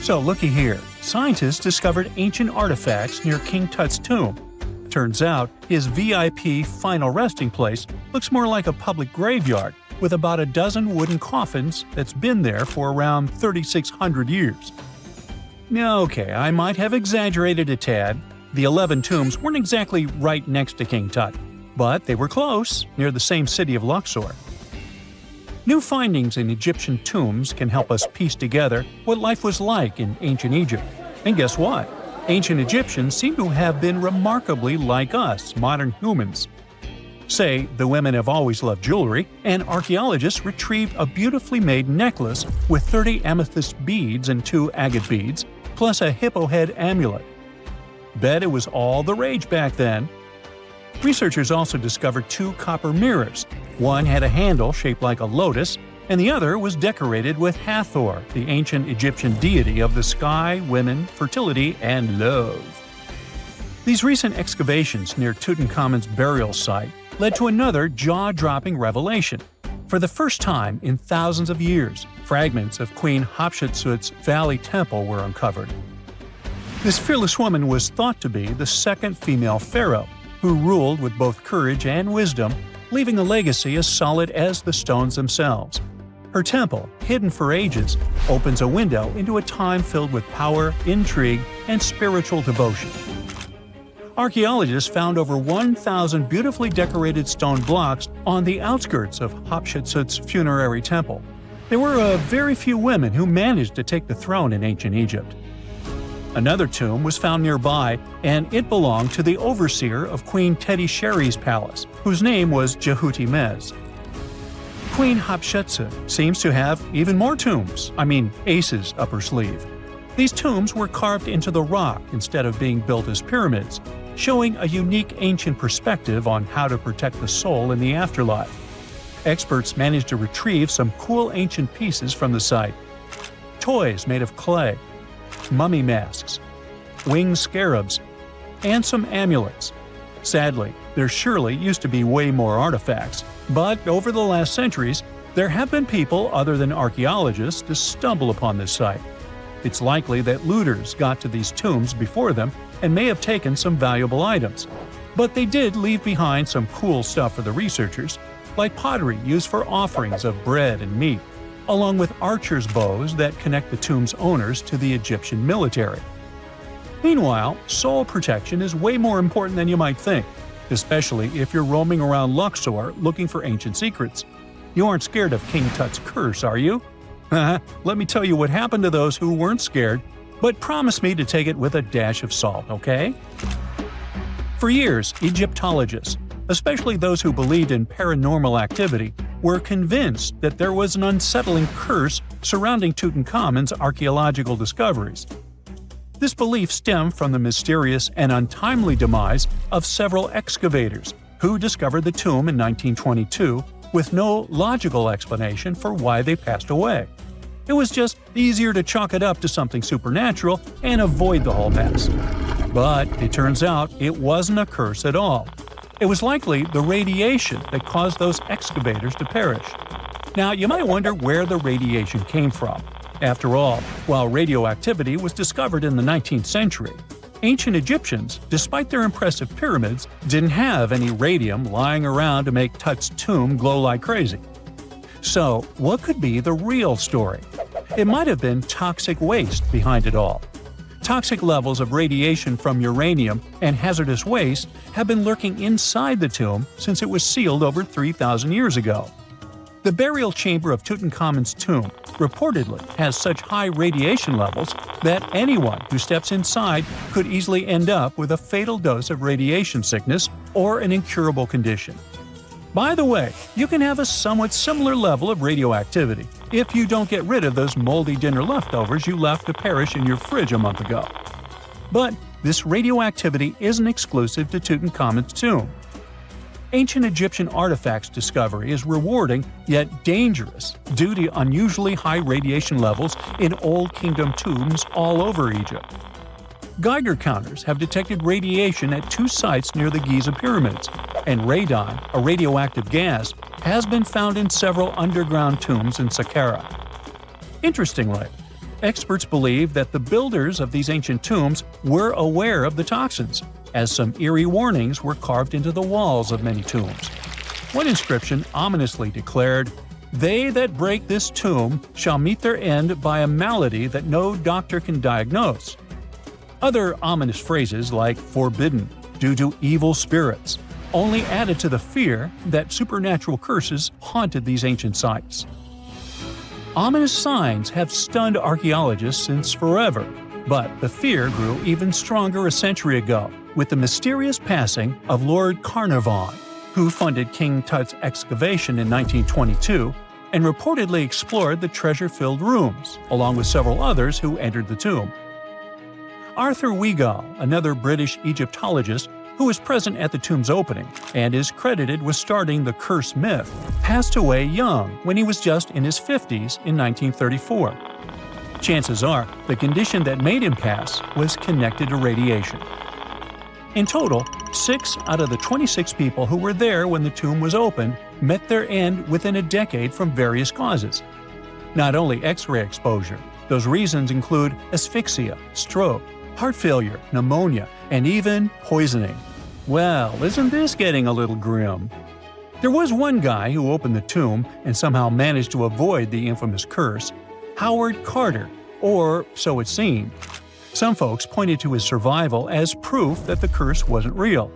So looky here, scientists discovered ancient artifacts near King Tut's tomb. Turns out, his VIP final resting place looks more like a public graveyard with about a dozen wooden coffins that's been there for around 3,600 years. Okay, I might have exaggerated a tad. The 11 tombs weren't exactly right next to King Tut, but they were close, near the same city of Luxor. New findings in Egyptian tombs can help us piece together what life was like in ancient Egypt. And guess what? Ancient Egyptians seem to have been remarkably like us, modern humans. Say, the women have always loved jewelry, and archaeologists retrieved a beautifully made necklace with 30 amethyst beads and 2 agate beads, plus a hippo head amulet. Bet it was all the rage back then. Researchers also discovered 2 copper mirrors. One had a handle shaped like a lotus, and the other was decorated with Hathor, the ancient Egyptian deity of the sky, women, fertility, and love. These recent excavations near Tutankhamun's burial site led to another jaw-dropping revelation. For the first time in thousands of years, fragments of Queen Hatshepsut's Valley Temple were uncovered. This fearless woman was thought to be the second female pharaoh, who ruled with both courage and wisdom, leaving a legacy as solid as the stones themselves. Her temple, hidden for ages, opens a window into a time filled with power, intrigue, and spiritual devotion. Archaeologists found over 1,000 beautifully decorated stone blocks on the outskirts of Hatshepsut's funerary temple. There were very few women who managed to take the throne in ancient Egypt. Another tomb was found nearby, and it belonged to the overseer of Queen Teti Sheri's palace, whose name was Jehuti-Mez. Queen Hatshepsut seems to have even more tombs, aces up her sleeve. These tombs were carved into the rock instead of being built as pyramids, showing a unique ancient perspective on how to protect the soul in the afterlife. Experts managed to retrieve some cool ancient pieces from the site. Toys made of clay, mummy masks, winged scarabs, and some amulets. Sadly, there surely used to be way more artifacts, but over the last centuries, there have been people other than archaeologists to stumble upon this site. It's likely that looters got to these tombs before them and may have taken some valuable items. But they did leave behind some cool stuff for the researchers, like pottery used for offerings of bread and meat, along with archers' bows that connect the tomb's owners to the Egyptian military. Meanwhile, soul protection is way more important than you might think, especially if you're roaming around Luxor looking for ancient secrets. You aren't scared of King Tut's curse, are you? Let me tell you what happened to those who weren't scared, but promise me to take it with a dash of salt, okay? For years, Egyptologists, especially those who believed in paranormal activity, were convinced that there was an unsettling curse surrounding Tutankhamun's archaeological discoveries. This belief stemmed from the mysterious and untimely demise of several excavators who discovered the tomb in 1922 with no logical explanation for why they passed away. It was just easier to chalk it up to something supernatural and avoid the whole mess. But it turns out it wasn't a curse at all. It was likely the radiation that caused those excavators to perish. Now, you might wonder where the radiation came from. After all, while radioactivity was discovered in the 19th century, ancient Egyptians, despite their impressive pyramids, didn't have any radium lying around to make Tut's tomb glow like crazy. So, what could be the real story? It might have been toxic waste behind it all. Toxic levels of radiation from uranium and hazardous waste have been lurking inside the tomb since it was sealed over 3,000 years ago. The burial chamber of Tutankhamun's tomb reportedly has such high radiation levels that anyone who steps inside could easily end up with a fatal dose of radiation sickness or an incurable condition. By the way, you can have a somewhat similar level of radioactivity if you don't get rid of those moldy dinner leftovers you left to perish in your fridge a month ago. But this radioactivity isn't exclusive to Tutankhamun's tomb. Ancient Egyptian artifacts discovery is rewarding yet dangerous due to unusually high radiation levels in Old Kingdom tombs all over Egypt. Geiger counters have detected radiation at 2 sites near the Giza pyramids, and radon, a radioactive gas, has been found in several underground tombs in Saqqara. Interestingly, Experts believe that the builders of these ancient tombs were aware of the toxins, as some eerie warnings were carved into the walls of many tombs. One inscription ominously declared, "They that break this tomb shall meet their end by a malady that no doctor can diagnose." Other ominous phrases like "forbidden," "due to evil spirits," only added to the fear that supernatural curses haunted these ancient sites. Ominous signs have stunned archaeologists since forever, but the fear grew even stronger a century ago with the mysterious passing of Lord Carnarvon, who funded King Tut's excavation in 1922 and reportedly explored the treasure-filled rooms, along with several others who entered the tomb. Arthur Weigall, another British Egyptologist who was present at the tomb's opening and is credited with starting the curse myth, passed away young when he was just in his 50s in 1934. Chances are the condition that made him pass was connected to radiation. In total, 6 out of the 26 people who were there when the tomb was opened met their end within a decade from various causes. Not only X-ray exposure, those reasons include asphyxia, stroke, heart failure, pneumonia, and even poisoning. Well, isn't this getting a little grim? There was one guy who opened the tomb and somehow managed to avoid the infamous curse, Howard Carter, or so it seemed. Some folks pointed to his survival as proof that the curse wasn't real.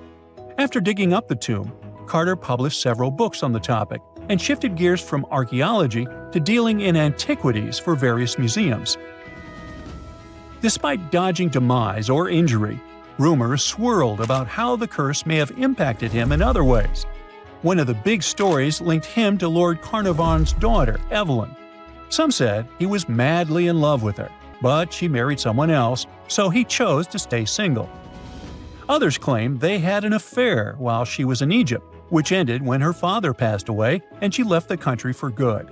After digging up the tomb, Carter published several books on the topic and shifted gears from archaeology to dealing in antiquities for various museums. Despite dodging demise or injury, rumors swirled about how the curse may have impacted him in other ways. One of the big stories linked him to Lord Carnarvon's daughter, Evelyn. Some said he was madly in love with her, but she married someone else, so he chose to stay single. Others claimed they had an affair while she was in Egypt, which ended when her father passed away and she left the country for good.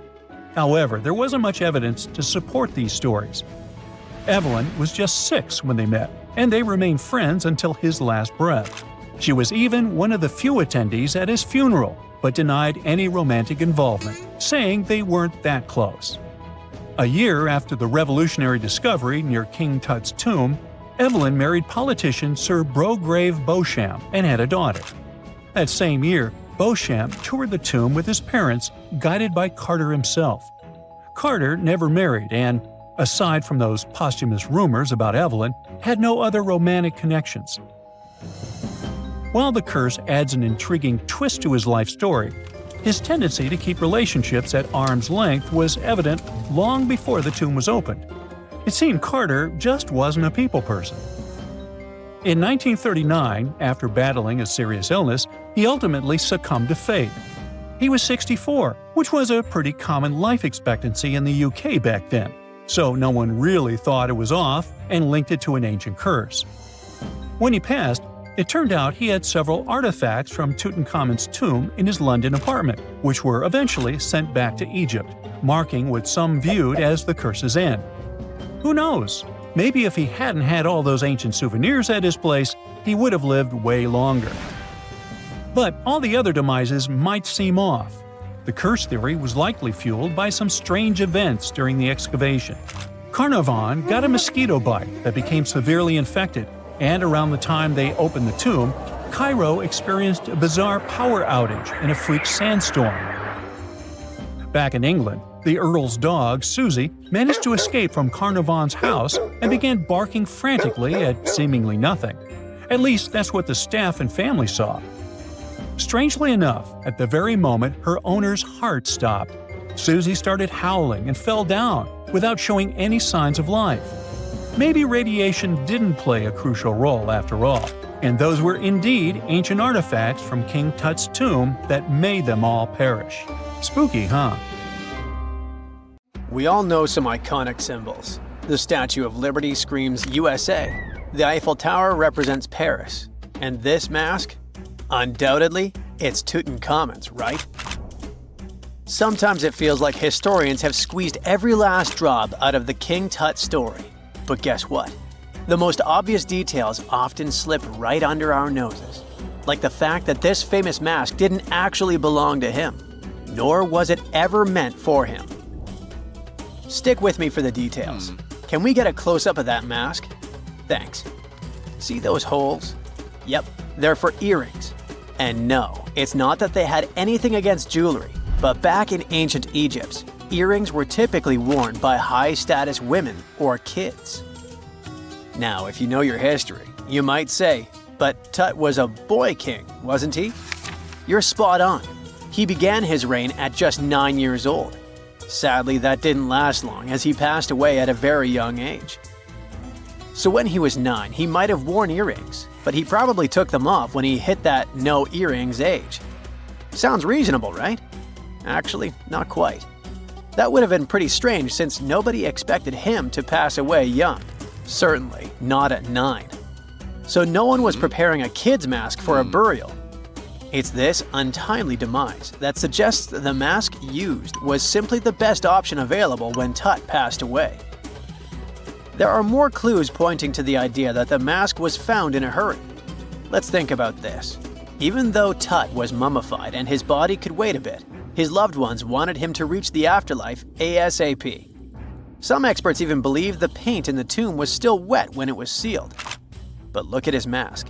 However, there wasn't much evidence to support these stories. Evelyn was just 6 when they met, and they remained friends until his last breath. She was even one of the few attendees at his funeral, but denied any romantic involvement, saying they weren't that close. A year after the revolutionary discovery near King Tut's tomb, Evelyn married politician Sir Brograve Beauchamp and had a daughter. That same year, Beauchamp toured the tomb with his parents, guided by Carter himself. Carter never married and, aside from those posthumous rumors about Evelyn, had no other romantic connections. While the curse adds an intriguing twist to his life story, his tendency to keep relationships at arm's length was evident long before the tomb was opened. It seemed Carter just wasn't a people person. In 1939, after battling a serious illness, he ultimately succumbed to fate. He was 64, which was a pretty common life expectancy in the UK back then, so no one really thought it was off and linked it to an ancient curse. When he passed, it turned out he had several artifacts from Tutankhamun's tomb in his London apartment, which were eventually sent back to Egypt, marking what some viewed as the curse's end. Who knows? Maybe if he hadn't had all those ancient souvenirs at his place, he would have lived way longer. But all the other demises might seem off. The curse theory was likely fueled by some strange events during the excavation. Carnarvon got a mosquito bite that became severely infected, and around the time they opened the tomb, Cairo experienced a bizarre power outage and a freak sandstorm. Back in England, the Earl's dog, Susie, managed to escape from Carnarvon's house and began barking frantically at seemingly nothing. At least that's what the staff and family saw. Strangely enough, at the very moment her owner's heart stopped, Susie started howling and fell down without showing any signs of life. Maybe radiation didn't play a crucial role after all, and those were indeed ancient artifacts from King Tut's tomb that made them all perish. Spooky, huh? We all know some iconic symbols. The Statue of Liberty screams USA. The Eiffel Tower represents Paris. And this mask? Undoubtedly, it's Tutankhamun's, right? Sometimes it feels like historians have squeezed every last drop out of the King Tut story. But guess what? The most obvious details often slip right under our noses. Like the fact that this famous mask didn't actually belong to him, nor was it ever meant for him. Stick with me for the details. Can we get a close-up of that mask? Thanks. See those holes? Yep, they're for earrings. And no, it's not that they had anything against jewelry, but back in ancient Egypt, earrings were typically worn by high-status women or kids. Now, if you know your history, you might say, but Tut was a boy king, wasn't he? You're spot on. He began his reign at just 9 years old. Sadly, that didn't last long as he passed away at a very young age. So when he was 9, he might have worn earrings, but he probably took them off when he hit that no earrings age. Sounds reasonable, right? Actually, not quite. That would have been pretty strange since nobody expected him to pass away young. Certainly not at 9. So no one was preparing a kid's mask for a burial. It's this untimely demise that suggests the mask used was simply the best option available when Tut passed away. There are more clues pointing to the idea that the mask was found in a hurry. Let's think about this. Even though Tut was mummified and his body could wait a bit, his loved ones wanted him to reach the afterlife ASAP. Some experts even believe the paint in the tomb was still wet when it was sealed. But look at his mask.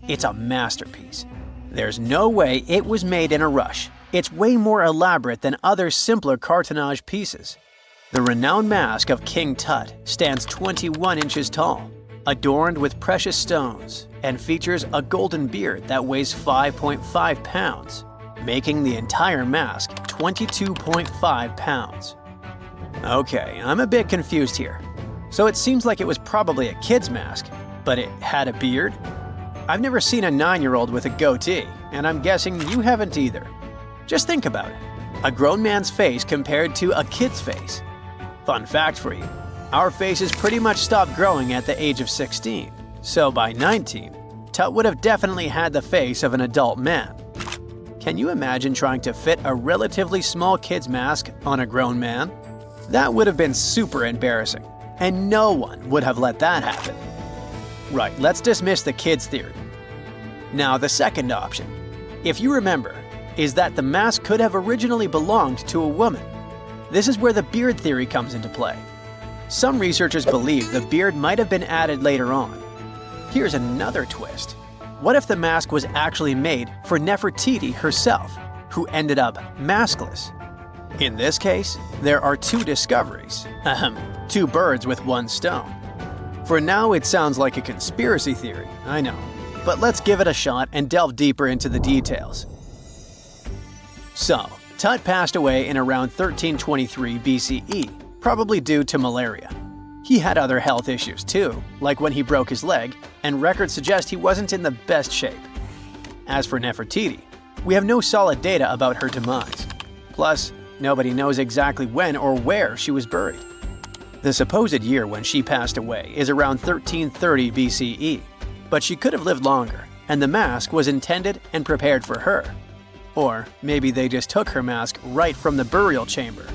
It's a masterpiece. There's no way it was made in a rush. It's way more elaborate than other simpler cartonnage pieces. The renowned mask of King Tut stands 21 inches tall, adorned with precious stones, and features a golden beard that weighs 5.5 pounds, making the entire mask 22.5 pounds. Okay, I'm a bit confused here. So it seems like it was probably a kid's mask, but it had a beard? I've never seen a 9-year-old with a goatee, and I'm guessing you haven't either. Just think about it. A grown man's face compared to a kid's face. Fun fact for you, our faces pretty much stopped growing at the age of 16, so by 19, Tut would have definitely had the face of an adult man. Can you imagine trying to fit a relatively small kid's mask on a grown man? That would have been super embarrassing, and no one would have let that happen. Right, let's dismiss the kids theory. Now, the second option, if you remember, is that the mask could have originally belonged to a woman. This is where the beard theory comes into play. Some researchers believe the beard might have been added later on. Here's another twist. What if the mask was actually made for Nefertiti herself, who ended up maskless? In this case, there are two discoveries. Two birds with one stone. For now, it sounds like a conspiracy theory, I know. But let's give it a shot and delve deeper into the details. So, Tut passed away in around 1323 BCE, probably due to malaria. He had other health issues too, like when he broke his leg, and records suggest he wasn't in the best shape. As for Nefertiti, we have no solid data about her demise. Plus, nobody knows exactly when or where she was buried. The supposed year when she passed away is around 1330 BCE, but she could have lived longer, and the mask was intended and prepared for her. Or maybe they just took her mask right from the burial chamber.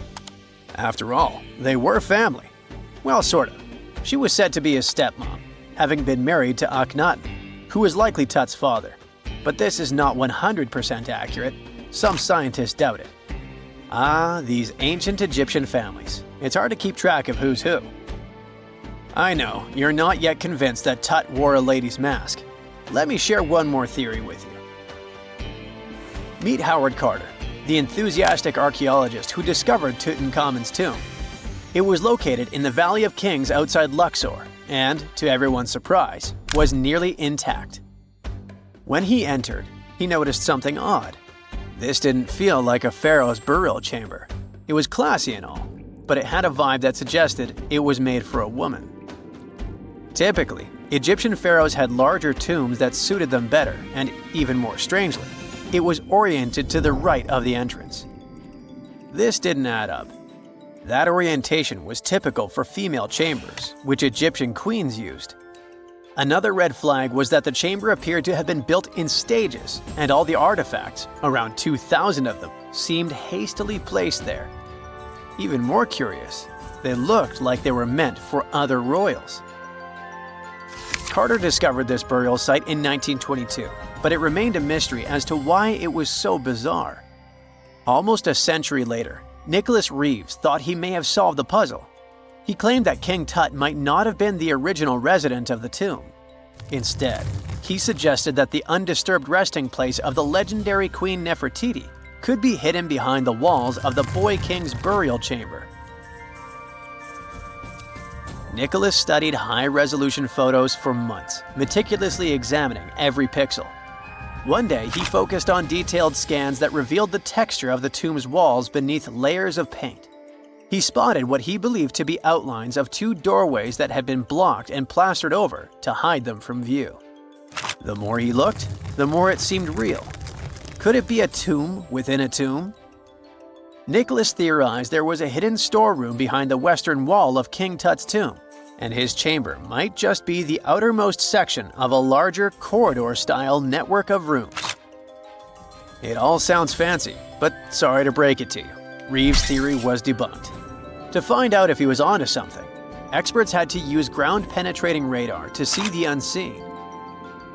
After all, they were family. Well, sort of. She was said to be his stepmom, having been married to Akhenaten, who was likely Tut's father. But this is not 100% accurate. Some scientists doubt it. Ah, these ancient Egyptian families. It's hard to keep track of who's who. I know, you're not yet convinced that Tut wore a lady's mask. Let me share one more theory with you. Meet Howard Carter, the enthusiastic archaeologist who discovered Tutankhamun's tomb. It was located in the Valley of Kings outside Luxor, and, to everyone's surprise, was nearly intact. When he entered, he noticed something odd. This didn't feel like a pharaoh's burial chamber. It was classy and all, but it had a vibe that suggested it was made for a woman. Typically, Egyptian pharaohs had larger tombs that suited them better, and even more strangely, it was oriented to the right of the entrance. This didn't add up. That orientation was typical for female chambers, which Egyptian queens used. Another red flag was that the chamber appeared to have been built in stages, and all the artifacts, around 2,000 of them, seemed hastily placed there. Even more curious, they looked like they were meant for other royals. Carter discovered this burial site in 1922, but it remained a mystery as to why it was so bizarre. Almost a century later, Nicholas Reeves thought he may have solved the puzzle. He claimed that King Tut might not have been the original resident of the tomb. Instead, he suggested that the undisturbed resting place of the legendary Queen Nefertiti could be hidden behind the walls of the boy king's burial chamber. Nicholas studied high-resolution photos for months, meticulously examining every pixel. One day, he focused on detailed scans that revealed the texture of the tomb's walls beneath layers of paint. He spotted what he believed to be outlines of two doorways that had been blocked and plastered over to hide them from view. The more he looked, the more it seemed real. Could it be a tomb within a tomb? Nicholas theorized there was a hidden storeroom behind the western wall of King Tut's tomb, and his chamber might just be the outermost section of a larger corridor-style network of rooms. It all sounds fancy, but sorry to break it to you, Reeves' theory was debunked. To find out if he was onto something, experts had to use ground-penetrating radar to see the unseen.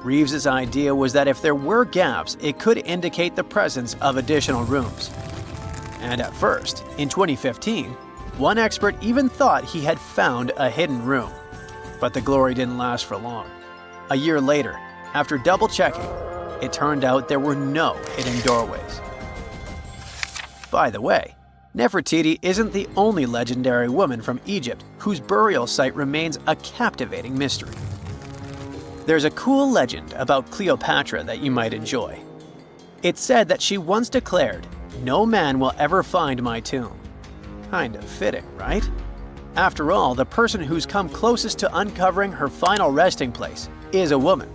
Reeves' idea was that if there were gaps, it could indicate the presence of additional rooms. And at first, in 2015, one expert even thought he had found a hidden room. But the glory didn't last for long. A year later, after double-checking, it turned out there were no hidden doorways. By the way, Nefertiti isn't the only legendary woman from Egypt whose burial site remains a captivating mystery. There's a cool legend about Cleopatra that you might enjoy. It's said that she once declared, "No man will ever find my tomb." Kind of fitting, right? After all, the person who's come closest to uncovering her final resting place is a woman.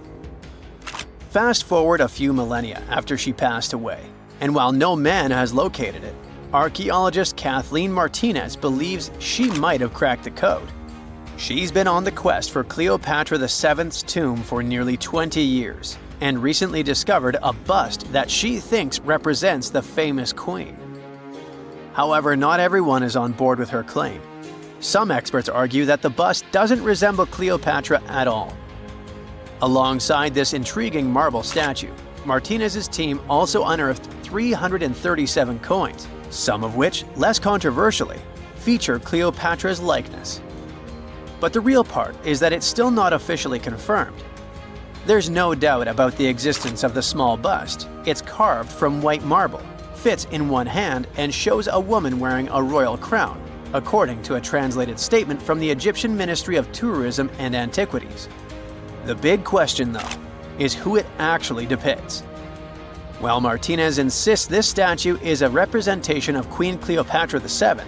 Fast forward a few millennia after she passed away, and while no man has located it, archaeologist Kathleen Martinez believes she might have cracked the code. She's been on the quest for Cleopatra VII's tomb for nearly 20 years, and recently discovered a bust that she thinks represents the famous queen. However, not everyone is on board with her claim. Some experts argue that the bust doesn't resemble Cleopatra at all. Alongside this intriguing marble statue, Martinez's team also unearthed 337 coins, some of which, less controversially, feature Cleopatra's likeness. But the real part is that it's still not officially confirmed. There's no doubt about the existence of the small bust. It's carved from white marble, fits in one hand, and shows a woman wearing a royal crown, according to a translated statement from the Egyptian Ministry of Tourism and Antiquities. The big question, though, is who it actually depicts. While Martinez insists this statue is a representation of Queen Cleopatra VII,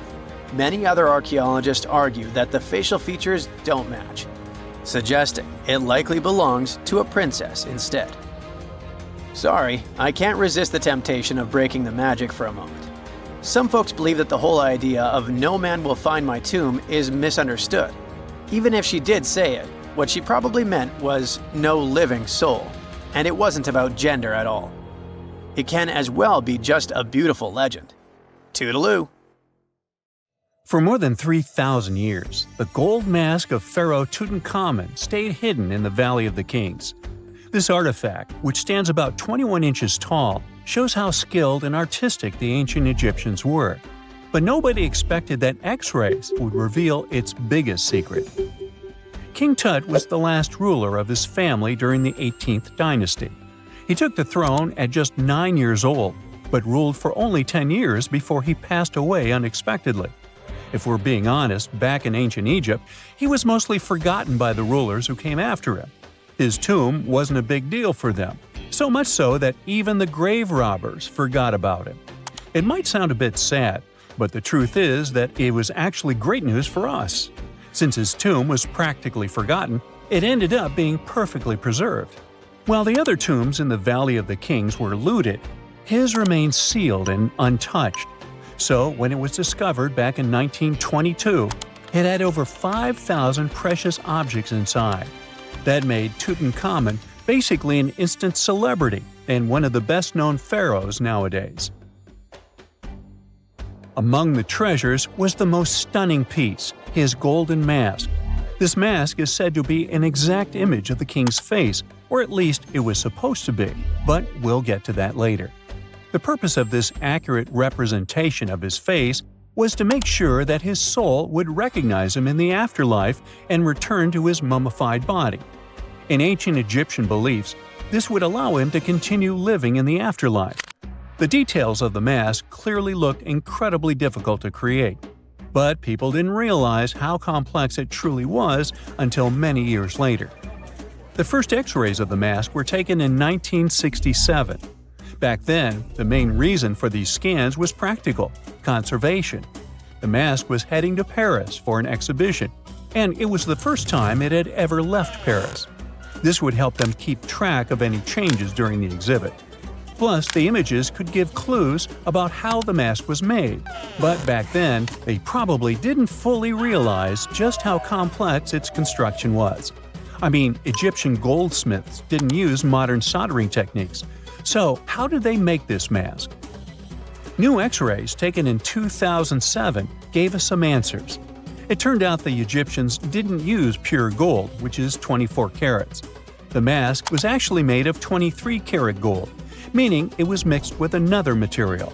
many other archaeologists argue that the facial features don't match, suggesting it likely belongs to a princess instead. Sorry, I can't resist the temptation of breaking the magic for a moment. Some folks believe that the whole idea of "no man will find my tomb" is misunderstood. Even if she did say it, what she probably meant was "no living soul," and it wasn't about gender at all. It can as well be just a beautiful legend. Toodaloo! For more than 3,000 years, the gold mask of Pharaoh Tutankhamun stayed hidden in the Valley of the Kings. This artifact, which stands about 21 inches tall, shows how skilled and artistic the ancient Egyptians were. But nobody expected that X-rays would reveal its biggest secret. King Tut was the last ruler of his family during the 18th dynasty. He took the throne at just 9 years old, but ruled for only 10 years before he passed away unexpectedly. If we're being honest, back in ancient Egypt, he was mostly forgotten by the rulers who came after him. His tomb wasn't a big deal for them, so much so that even the grave robbers forgot about him. It might sound a bit sad, but the truth is that it was actually great news for us. Since his tomb was practically forgotten, it ended up being perfectly preserved. While the other tombs in the Valley of the Kings were looted, his remained sealed and untouched. So, when it was discovered back in 1922, it had over 5,000 precious objects inside. That made Tutankhamun basically an instant celebrity and one of the best-known pharaohs nowadays. Among the treasures was the most stunning piece, his golden mask. This mask is said to be an exact image of the king's face, or at least it was supposed to be, but we'll get to that later. The purpose of this accurate representation of his face was to make sure that his soul would recognize him in the afterlife and return to his mummified body. In ancient Egyptian beliefs, this would allow him to continue living in the afterlife. The details of the mask clearly looked incredibly difficult to create, but people didn't realize how complex it truly was until many years later. The first X-rays of the mask were taken in 1967. Back then, the main reason for these scans was practical – conservation. The mask was heading to Paris for an exhibition, and it was the first time it had ever left Paris. This would help them keep track of any changes during the exhibit. Plus, the images could give clues about how the mask was made, but back then, they probably didn't fully realize just how complex its construction was. I mean, Egyptian goldsmiths didn't use modern soldering techniques. So, how did they make this mask? New X-rays taken in 2007 gave us some answers. It turned out the Egyptians didn't use pure gold, which is 24 carats. The mask was actually made of 23-karat gold, meaning it was mixed with another material.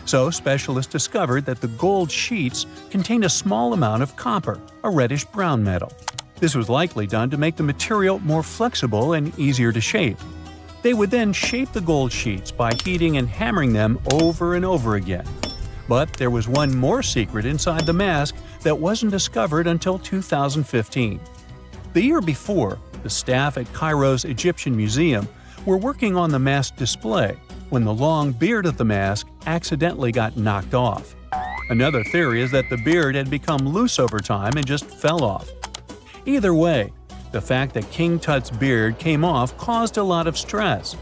So specialists discovered that the gold sheets contained a small amount of copper, a reddish-brown metal. This was likely done to make the material more flexible and easier to shape. They would then shape the gold sheets by heating and hammering them over and over again. But there was one more secret inside the mask that wasn't discovered until 2015. The year before, the staff at Cairo's Egyptian Museum were working on the mask display when the long beard of the mask accidentally got knocked off. Another theory is that the beard had become loose over time and just fell off. Either way, the fact that King Tut's beard came off caused a lot of stress.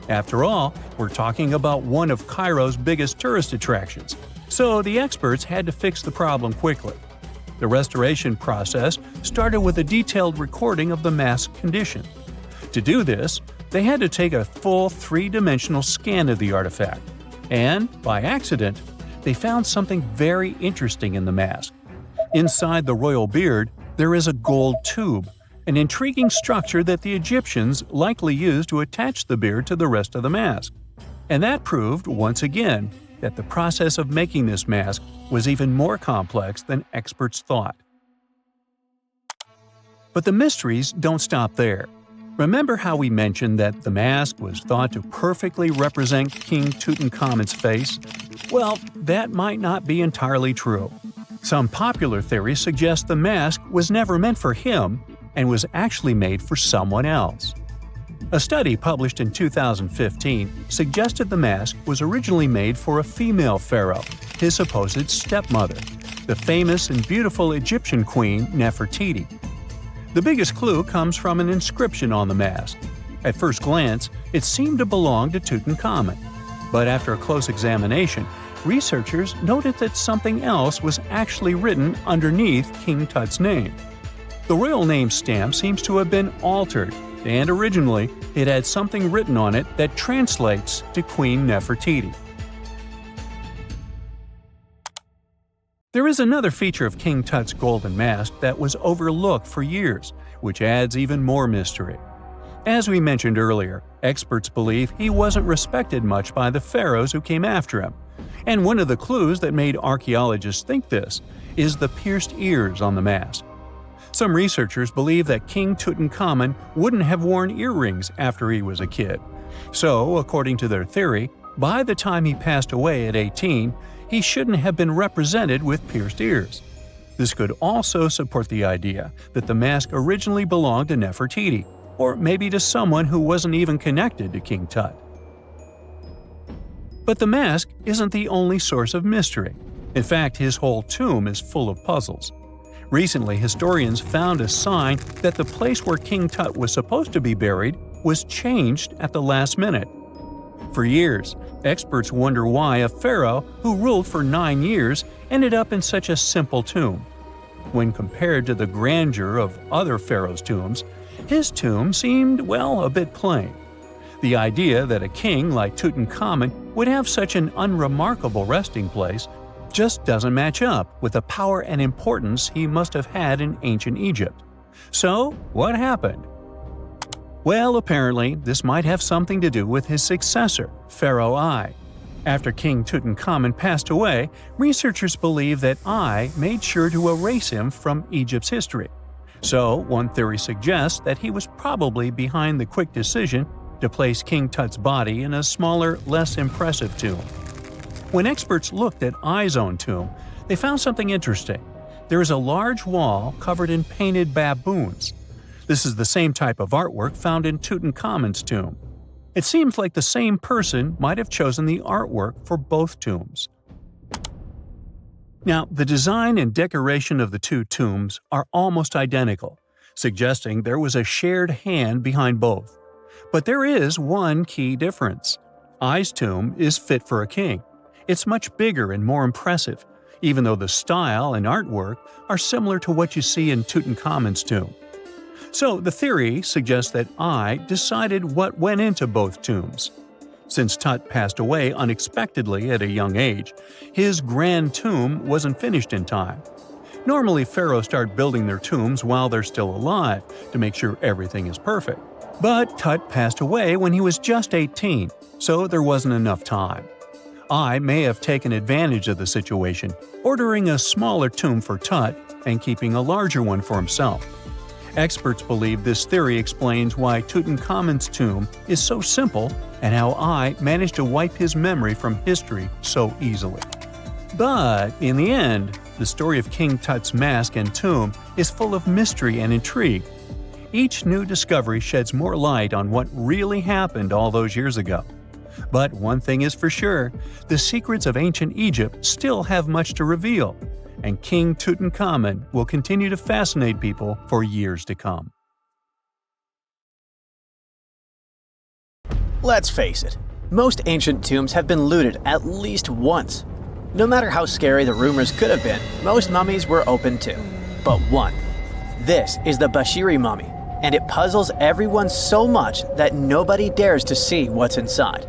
After all, we're talking about one of Cairo's biggest tourist attractions, so the experts had to fix the problem quickly. The restoration process started with a detailed recording of the mask's condition. To do this, they had to take a full three-dimensional scan of the artifact. And, by accident, they found something very interesting in the mask. Inside the royal beard, there is a gold tube, an intriguing structure that the Egyptians likely used to attach the beard to the rest of the mask. And that proved, once again, that the process of making this mask was even more complex than experts thought. But the mysteries don't stop there. Remember how we mentioned that the mask was thought to perfectly represent King Tutankhamun's face? Well, that might not be entirely true. Some popular theories suggest the mask was never meant for him and was actually made for someone else. A study published in 2015 suggested the mask was originally made for a female pharaoh, his supposed stepmother, the famous and beautiful Egyptian queen Nefertiti. The biggest clue comes from an inscription on the mask. At first glance, it seemed to belong to Tutankhamun, but after a close examination, researchers noted that something else was actually written underneath King Tut's name. The royal name stamp seems to have been altered, and originally it had something written on it that translates to Queen Nefertiti. There is another feature of King Tut's golden mask that was overlooked for years, which adds even more mystery. As we mentioned earlier, experts believe he wasn't respected much by the pharaohs who came after him. And one of the clues that made archaeologists think this is the pierced ears on the mask. Some researchers believe that King Tutankhamun wouldn't have worn earrings after he was a kid. So, according to their theory, by the time he passed away at 18, he shouldn't have been represented with pierced ears. This could also support the idea that the mask originally belonged to Nefertiti, or maybe to someone who wasn't even connected to King Tut. But the mask isn't the only source of mystery. In fact, his whole tomb is full of puzzles. Recently, historians found a sign that the place where King Tut was supposed to be buried was changed at the last minute. For years, experts wonder why a pharaoh who ruled for 9 years ended up in such a simple tomb. When compared to the grandeur of other pharaohs' tombs, his tomb seemed, well, a bit plain. The idea that a king like Tutankhamun would have such an unremarkable resting place just doesn't match up with the power and importance he must have had in ancient Egypt. So, what happened? Well, apparently, this might have something to do with his successor, Pharaoh I. After King Tutankhamun passed away, researchers believe that Ai made sure to erase him from Egypt's history. So, one theory suggests that he was probably behind the quick decision to place King Tut's body in a smaller, less impressive tomb. When experts looked at Ai's own tomb, they found something interesting. There is a large wall covered in painted baboons. This is the same type of artwork found in Tutankhamun's tomb. It seems like the same person might have chosen the artwork for both tombs. Now, the design and decoration of the two tombs are almost identical, suggesting there was a shared hand behind both. But there is one key difference. Ai's tomb is fit for a king. It's much bigger and more impressive, even though the style and artwork are similar to what you see in Tutankhamun's tomb. So the theory suggests that Ai decided what went into both tombs. Since Tut passed away unexpectedly at a young age, his grand tomb wasn't finished in time. Normally, pharaohs start building their tombs while they're still alive to make sure everything is perfect. But Tut passed away when he was just 18, so there wasn't enough time. Ai may have taken advantage of the situation, ordering a smaller tomb for Tut and keeping a larger one for himself. Experts believe this theory explains why Tutankhamun's tomb is so simple and how Ai managed to wipe his memory from history so easily. But in the end, the story of King Tut's mask and tomb is full of mystery and intrigue. Each new discovery sheds more light on what really happened all those years ago. But one thing is for sure, the secrets of ancient Egypt still have much to reveal, and King Tutankhamun will continue to fascinate people for years to come. Let's face it, most ancient tombs have been looted at least once. No matter how scary the rumors could have been, most mummies were open too. But one. This is the Bashiri mummy, and it puzzles everyone so much that nobody dares to see what's inside.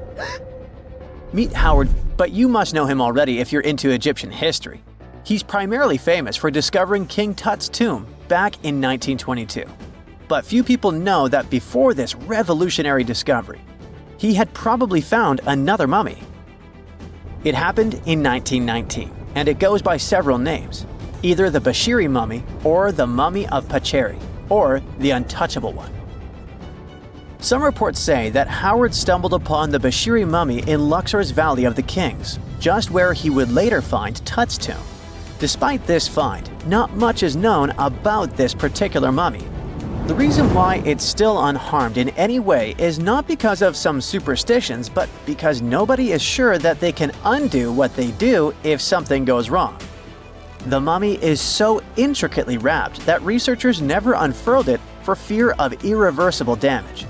Meet Howard, but you must know him already if you're into Egyptian history. He's primarily famous for discovering King Tut's tomb back in 1922. But few people know that before this revolutionary discovery, he had probably found another mummy. It happened in 1919, and it goes by several names, either the Bashiri mummy or the Mummy of Pacheri, or the Untouchable One. Some reports say that Howard stumbled upon the Bashiri mummy in Luxor's Valley of the Kings, just where he would later find Tut's tomb. Despite this find, not much is known about this particular mummy. The reason why it's still unharmed in any way is not because of some superstitions, but because nobody is sure that they can undo what they do if something goes wrong. The mummy is so intricately wrapped that researchers never unfurled it for fear of irreversible damage.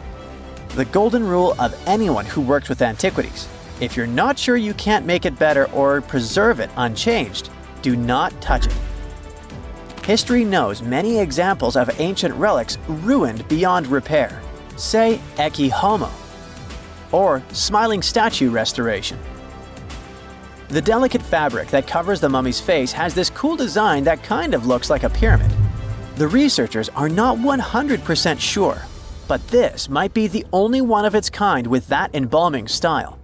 The golden rule of anyone who works with antiquities: if you're not sure you can't make it better or preserve it unchanged, do not touch it. History knows many examples of ancient relics ruined beyond repair, say Ecce Homo, or smiling statue restoration. The delicate fabric that covers the mummy's face has this cool design that kind of looks like a pyramid. The researchers are not 100% sure, but this might be the only one of its kind with that embalming style.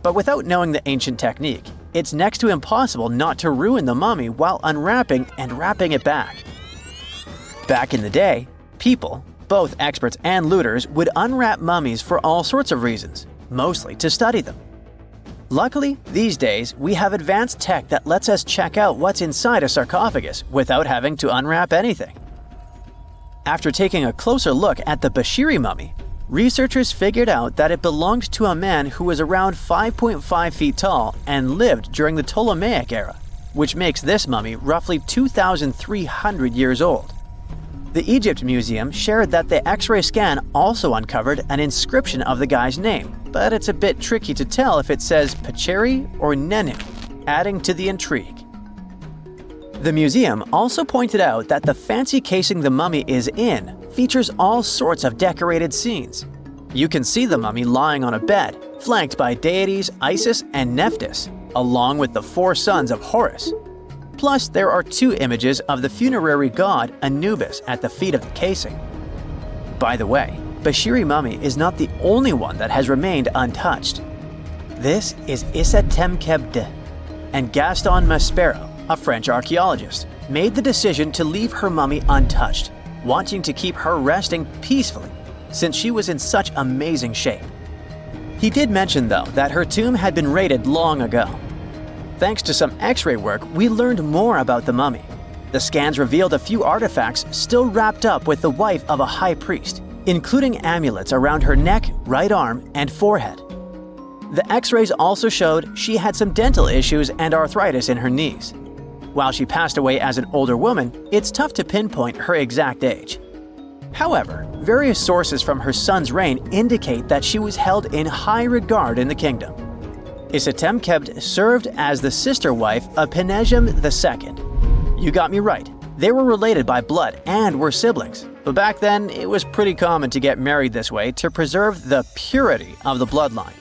But without knowing the ancient technique, it's next to impossible not to ruin the mummy while unwrapping and wrapping it back. Back in the day, people, both experts and looters, would unwrap mummies for all sorts of reasons, mostly to study them. Luckily, these days, we have advanced tech that lets us check out what's inside a sarcophagus without having to unwrap anything. After taking a closer look at the Bashiri mummy, researchers figured out that it belonged to a man who was around 5.5 feet tall and lived during the Ptolemaic era, which makes this mummy roughly 2,300 years old. The Egypt Museum shared that the X-ray scan also uncovered an inscription of the guy's name, but it's a bit tricky to tell if it says Pacheri or Nenu, adding to the intrigue. The museum also pointed out that the fancy casing the mummy is in features all sorts of decorated scenes. You can see the mummy lying on a bed, flanked by deities Isis and Nephthys, along with the 4 sons of Horus. Plus, there are 2 images of the funerary god Anubis at the feet of the casing. By the way, Bashiri mummy is not the only one that has remained untouched. This is Issa Temkebde, and Gaston Maspero, a French archaeologist, made the decision to leave her mummy untouched, wanting to keep her resting peacefully since she was in such amazing shape. He did mention, though, that her tomb had been raided long ago. Thanks to some X-ray work, we learned more about the mummy. The scans revealed a few artifacts still wrapped up with the wife of a high priest, including amulets around her neck, right arm, and forehead. The X-rays also showed she had some dental issues and arthritis in her knees. While she passed away as an older woman, it's tough to pinpoint her exact age. However, various sources from her son's reign indicate that she was held in high regard in the kingdom. Issa Temkebde served as the sister wife of Penejam II. You got me right, they were related by blood and were siblings, but back then it was pretty common to get married this way to preserve the purity of the bloodline.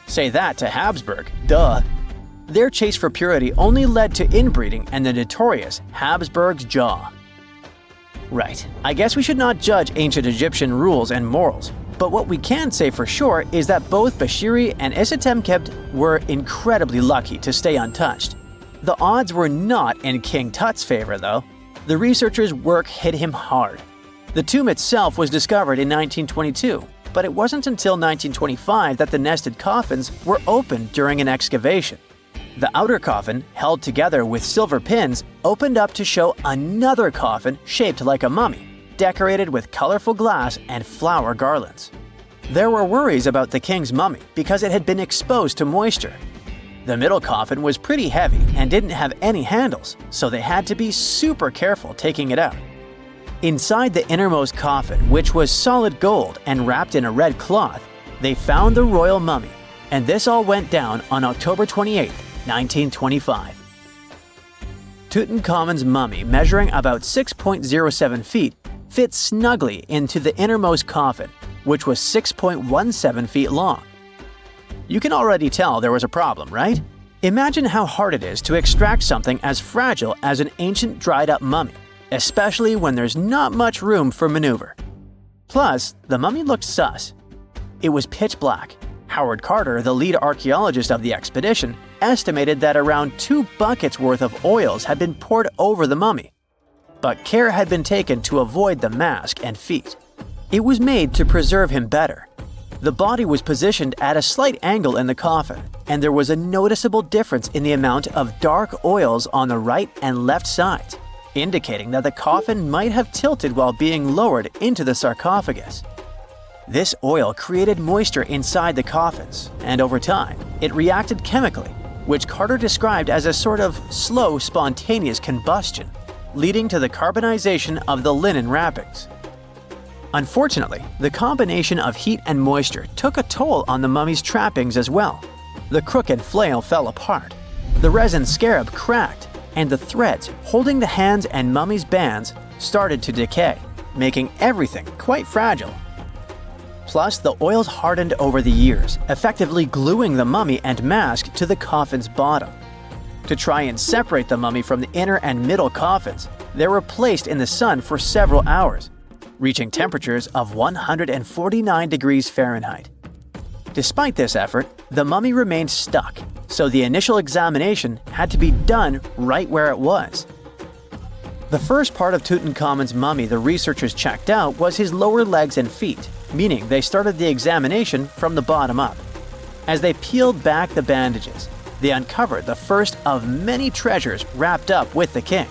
Say that to Habsburg, duh. Their chase for purity only led to inbreeding and the notorious Habsburg's jaw. Right, I guess we should not judge ancient Egyptian rules and morals, but what we can say for sure is that both Bashiri and Issa Temkebde were incredibly lucky to stay untouched. The odds were not in King Tut's favor, though. The researchers' work hit him hard. The tomb itself was discovered in 1922, but it wasn't until 1925 that the nested coffins were opened during an excavation. The outer coffin, held together with silver pins, opened up to show another coffin shaped like a mummy, decorated with colorful glass and flower garlands. There were worries about the king's mummy because it had been exposed to moisture. The middle coffin was pretty heavy and didn't have any handles, so they had to be super careful taking it out. Inside the innermost coffin, which was solid gold and wrapped in a red cloth, they found the royal mummy, and this all went down on October 28, 1925. Tutankhamun's mummy, measuring about 6.07 feet, fit snugly into the innermost coffin, which was 6.17 feet long. You can already tell there was a problem, right? Imagine how hard it is to extract something as fragile as an ancient dried-up mummy, especially when there's not much room for maneuver. Plus, the mummy looked sus. It was pitch black. Howard Carter, the lead archaeologist of the expedition, estimated that around 2 buckets worth of oils had been poured over the mummy. But care had been taken to avoid the mask and feet. It was made to preserve him better. The body was positioned at a slight angle in the coffin, and there was a noticeable difference in the amount of dark oils on the right and left sides, indicating that the coffin might have tilted while being lowered into the sarcophagus. This oil created moisture inside the coffins, and over time, it reacted chemically, which Carter described as a sort of slow, spontaneous combustion, leading to the carbonization of the linen wrappings. Unfortunately, the combination of heat and moisture took a toll on the mummy's trappings as well. The crooked flail fell apart, the resin scarab cracked, and the threads holding the hands and mummy's bands started to decay, making everything quite fragile. Plus, the oils hardened over the years, effectively gluing the mummy and mask to the coffin's bottom. To try and separate the mummy from the inner and middle coffins, they were placed in the sun for several hours, reaching temperatures of 149 degrees Fahrenheit. Despite this effort, the mummy remained stuck, so the initial examination had to be done right where it was. The first part of Tutankhamun's mummy the researchers checked out was his lower legs and feet, meaning they started the examination from the bottom up. As they peeled back the bandages, they uncovered the first of many treasures wrapped up with the king.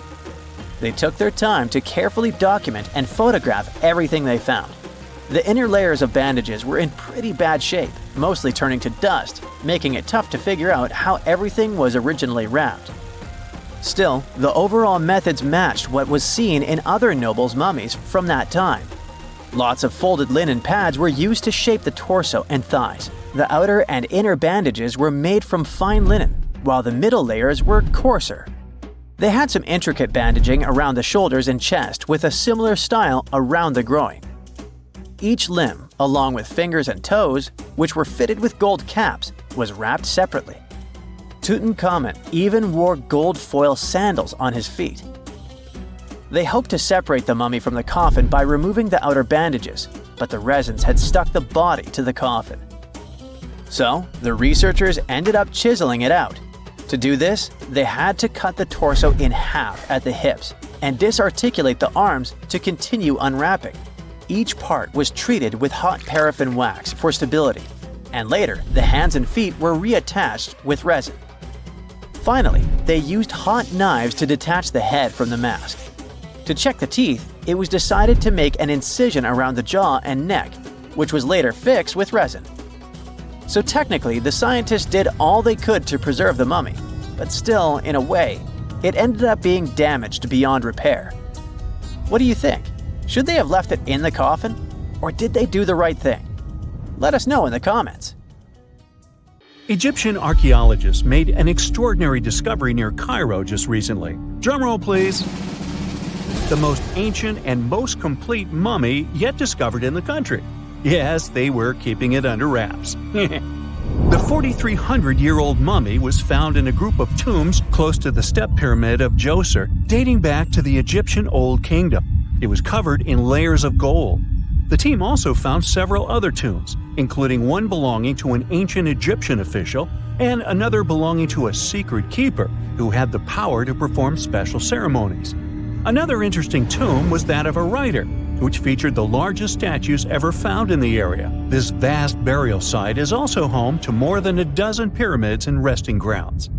They took their time to carefully document and photograph everything they found. The inner layers of bandages were in pretty bad shape, mostly turning to dust, making it tough to figure out how everything was originally wrapped. Still, the overall methods matched what was seen in other nobles' mummies from that time. Lots of folded linen pads were used to shape the torso and thighs. The outer and inner bandages were made from fine linen, while the middle layers were coarser. They had some intricate bandaging around the shoulders and chest with a similar style around the groin. Each limb, along with fingers and toes, which were fitted with gold caps, was wrapped separately. Tutankhamun even wore gold foil sandals on his feet. They hoped to separate the mummy from the coffin by removing the outer bandages, but the resins had stuck the body to the coffin. So, the researchers ended up chiseling it out. To do this, they had to cut the torso in half at the hips and disarticulate the arms to continue unwrapping. Each part was treated with hot paraffin wax for stability, and later the hands and feet were reattached with resin. Finally, they used hot knives to detach the head from the mask. To check the teeth, it was decided to make an incision around the jaw and neck, which was later fixed with resin. So technically, the scientists did all they could to preserve the mummy, but still, in a way, it ended up being damaged beyond repair. What do you think? Should they have left it in the coffin? Or did they do the right thing? Let us know in the comments. Egyptian archaeologists made an extraordinary discovery near Cairo just recently. Drumroll, please. The most ancient and most complete mummy yet discovered in the country. Yes, they were keeping it under wraps. The 4,300-year-old mummy was found in a group of tombs close to the step pyramid of Djoser, dating back to the Egyptian Old Kingdom. It was covered in layers of gold. The team also found several other tombs, including one belonging to an ancient Egyptian official and another belonging to a secret keeper who had the power to perform special ceremonies. Another interesting tomb was that of a writer, which featured the largest statues ever found in the area. This vast burial site is also home to more than a dozen pyramids and resting grounds.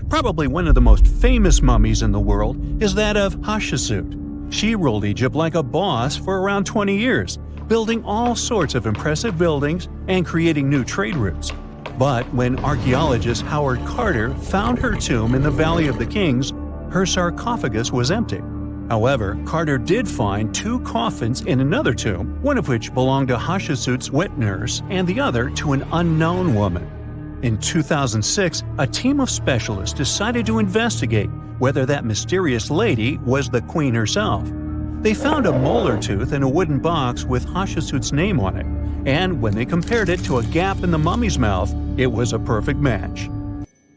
Probably one of the most famous mummies in the world is that of Hatshepsut. She ruled Egypt like a boss for around 20 years, building all sorts of impressive buildings and creating new trade routes. But when archaeologist Howard Carter found her tomb in the Valley of the Kings, her sarcophagus was empty. However, Carter did find two coffins in another tomb, one of which belonged to Hatshepsut's wet nurse and the other to an unknown woman. In 2006, a team of specialists decided to investigate whether that mysterious lady was the queen herself. They found a molar tooth in a wooden box with Hatshepsut's name on it, and when they compared it to a gap in the mummy's mouth, it was a perfect match.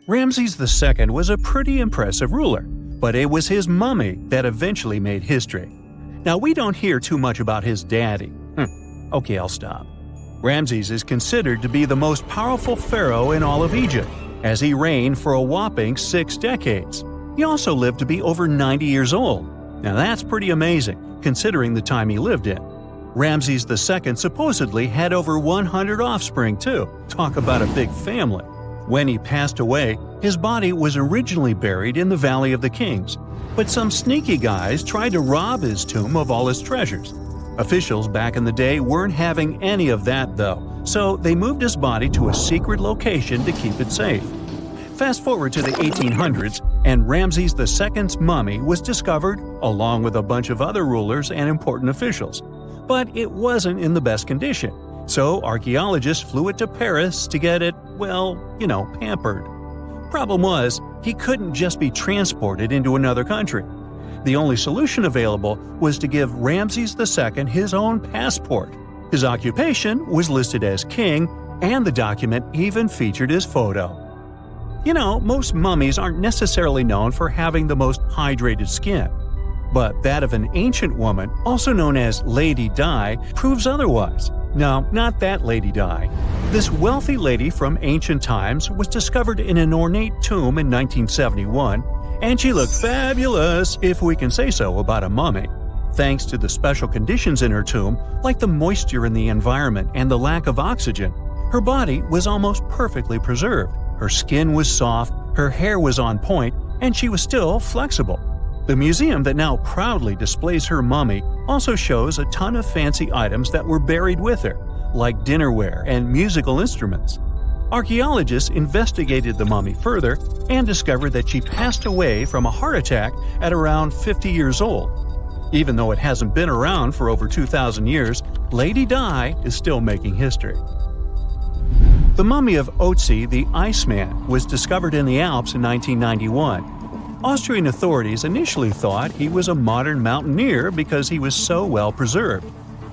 Ramses II was a pretty impressive ruler, but it was his mummy that eventually made history. Now, we don't hear too much about his daddy. Okay, I'll stop. Ramses is considered to be the most powerful pharaoh in all of Egypt, as he reigned for a whopping 6 decades. He also lived to be over 90 years old. Now that's pretty amazing, considering the time he lived in. Ramses II supposedly had over 100 offspring too. Talk about a big family. When he passed away, his body was originally buried in the Valley of the Kings, but some sneaky guys tried to rob his tomb of all his treasures. Officials back in the day weren't having any of that though, so they moved his body to a secret location to keep it safe. Fast forward to the 1800s, and Ramses II's mummy was discovered along with a bunch of other rulers and important officials. But it wasn't in the best condition, so archaeologists flew it to Paris to get it, pampered. Problem was, he couldn't just be transported into another country. The only solution available was to give Ramses II his own passport. His occupation was listed as king, and the document even featured his photo. Most mummies aren't necessarily known for having the most hydrated skin. But that of an ancient woman, also known as Lady Di, proves otherwise. No, not that Lady Di. This wealthy lady from ancient times was discovered in an ornate tomb in 1971, and she looked fabulous, if we can say so about a mummy. Thanks to the special conditions in her tomb, like the moisture in the environment and the lack of oxygen, her body was almost perfectly preserved. Her skin was soft, her hair was on point, and she was still flexible. The museum that now proudly displays her mummy also shows a ton of fancy items that were buried with her, like dinnerware and musical instruments. Archaeologists investigated the mummy further and discovered that she passed away from a heart attack at around 50 years old. Even though it hasn't been around for over 2,000 years, Lady Di is still making history. The mummy of Otzi the Iceman was discovered in the Alps in 1991. Austrian authorities initially thought he was a modern mountaineer because he was so well preserved.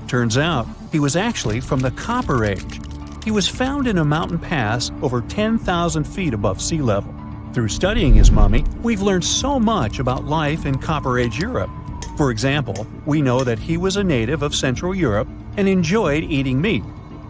Turns out, he was actually from the Copper Age. He was found in a mountain pass over 10,000 feet above sea level. Through studying his mummy, we've learned so much about life in Copper Age Europe. For example, we know that he was a native of Central Europe and enjoyed eating meat.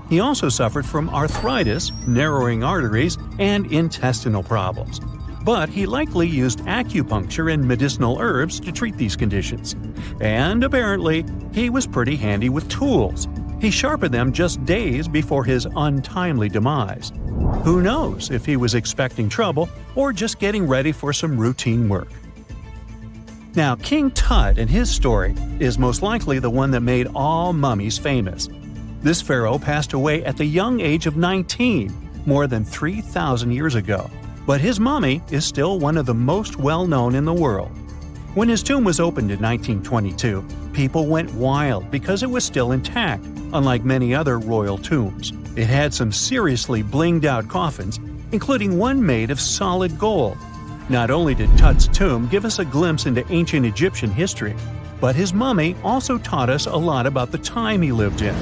He also suffered from arthritis, narrowing arteries, and intestinal problems. But he likely used acupuncture and medicinal herbs to treat these conditions. And apparently, he was pretty handy with tools. He sharpened them just days before his untimely demise. Who knows if he was expecting trouble or just getting ready for some routine work. Now, King Tut and his story is most likely the one that made all mummies famous. This pharaoh passed away at the young age of 19, more than 3,000 years ago. But his mummy is still one of the most well-known in the world. When his tomb was opened in 1922, people went wild because it was still intact, unlike many other royal tombs. It had some seriously blinged-out coffins, including one made of solid gold. Not only did Tut's tomb give us a glimpse into ancient Egyptian history, but his mummy also taught us a lot about the time he lived in.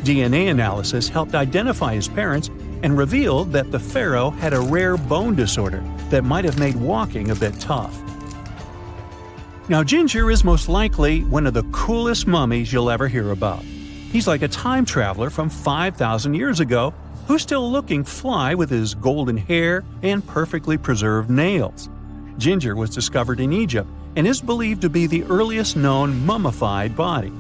DNA analysis helped identify his parents and revealed that the pharaoh had a rare bone disorder that might have made walking a bit tough. Now, Ginger is most likely one of the coolest mummies you'll ever hear about. He's like a time traveler from 5,000 years ago who's still looking fly with his golden hair and perfectly preserved nails. Ginger was discovered in Egypt and is believed to be the earliest known mummified body.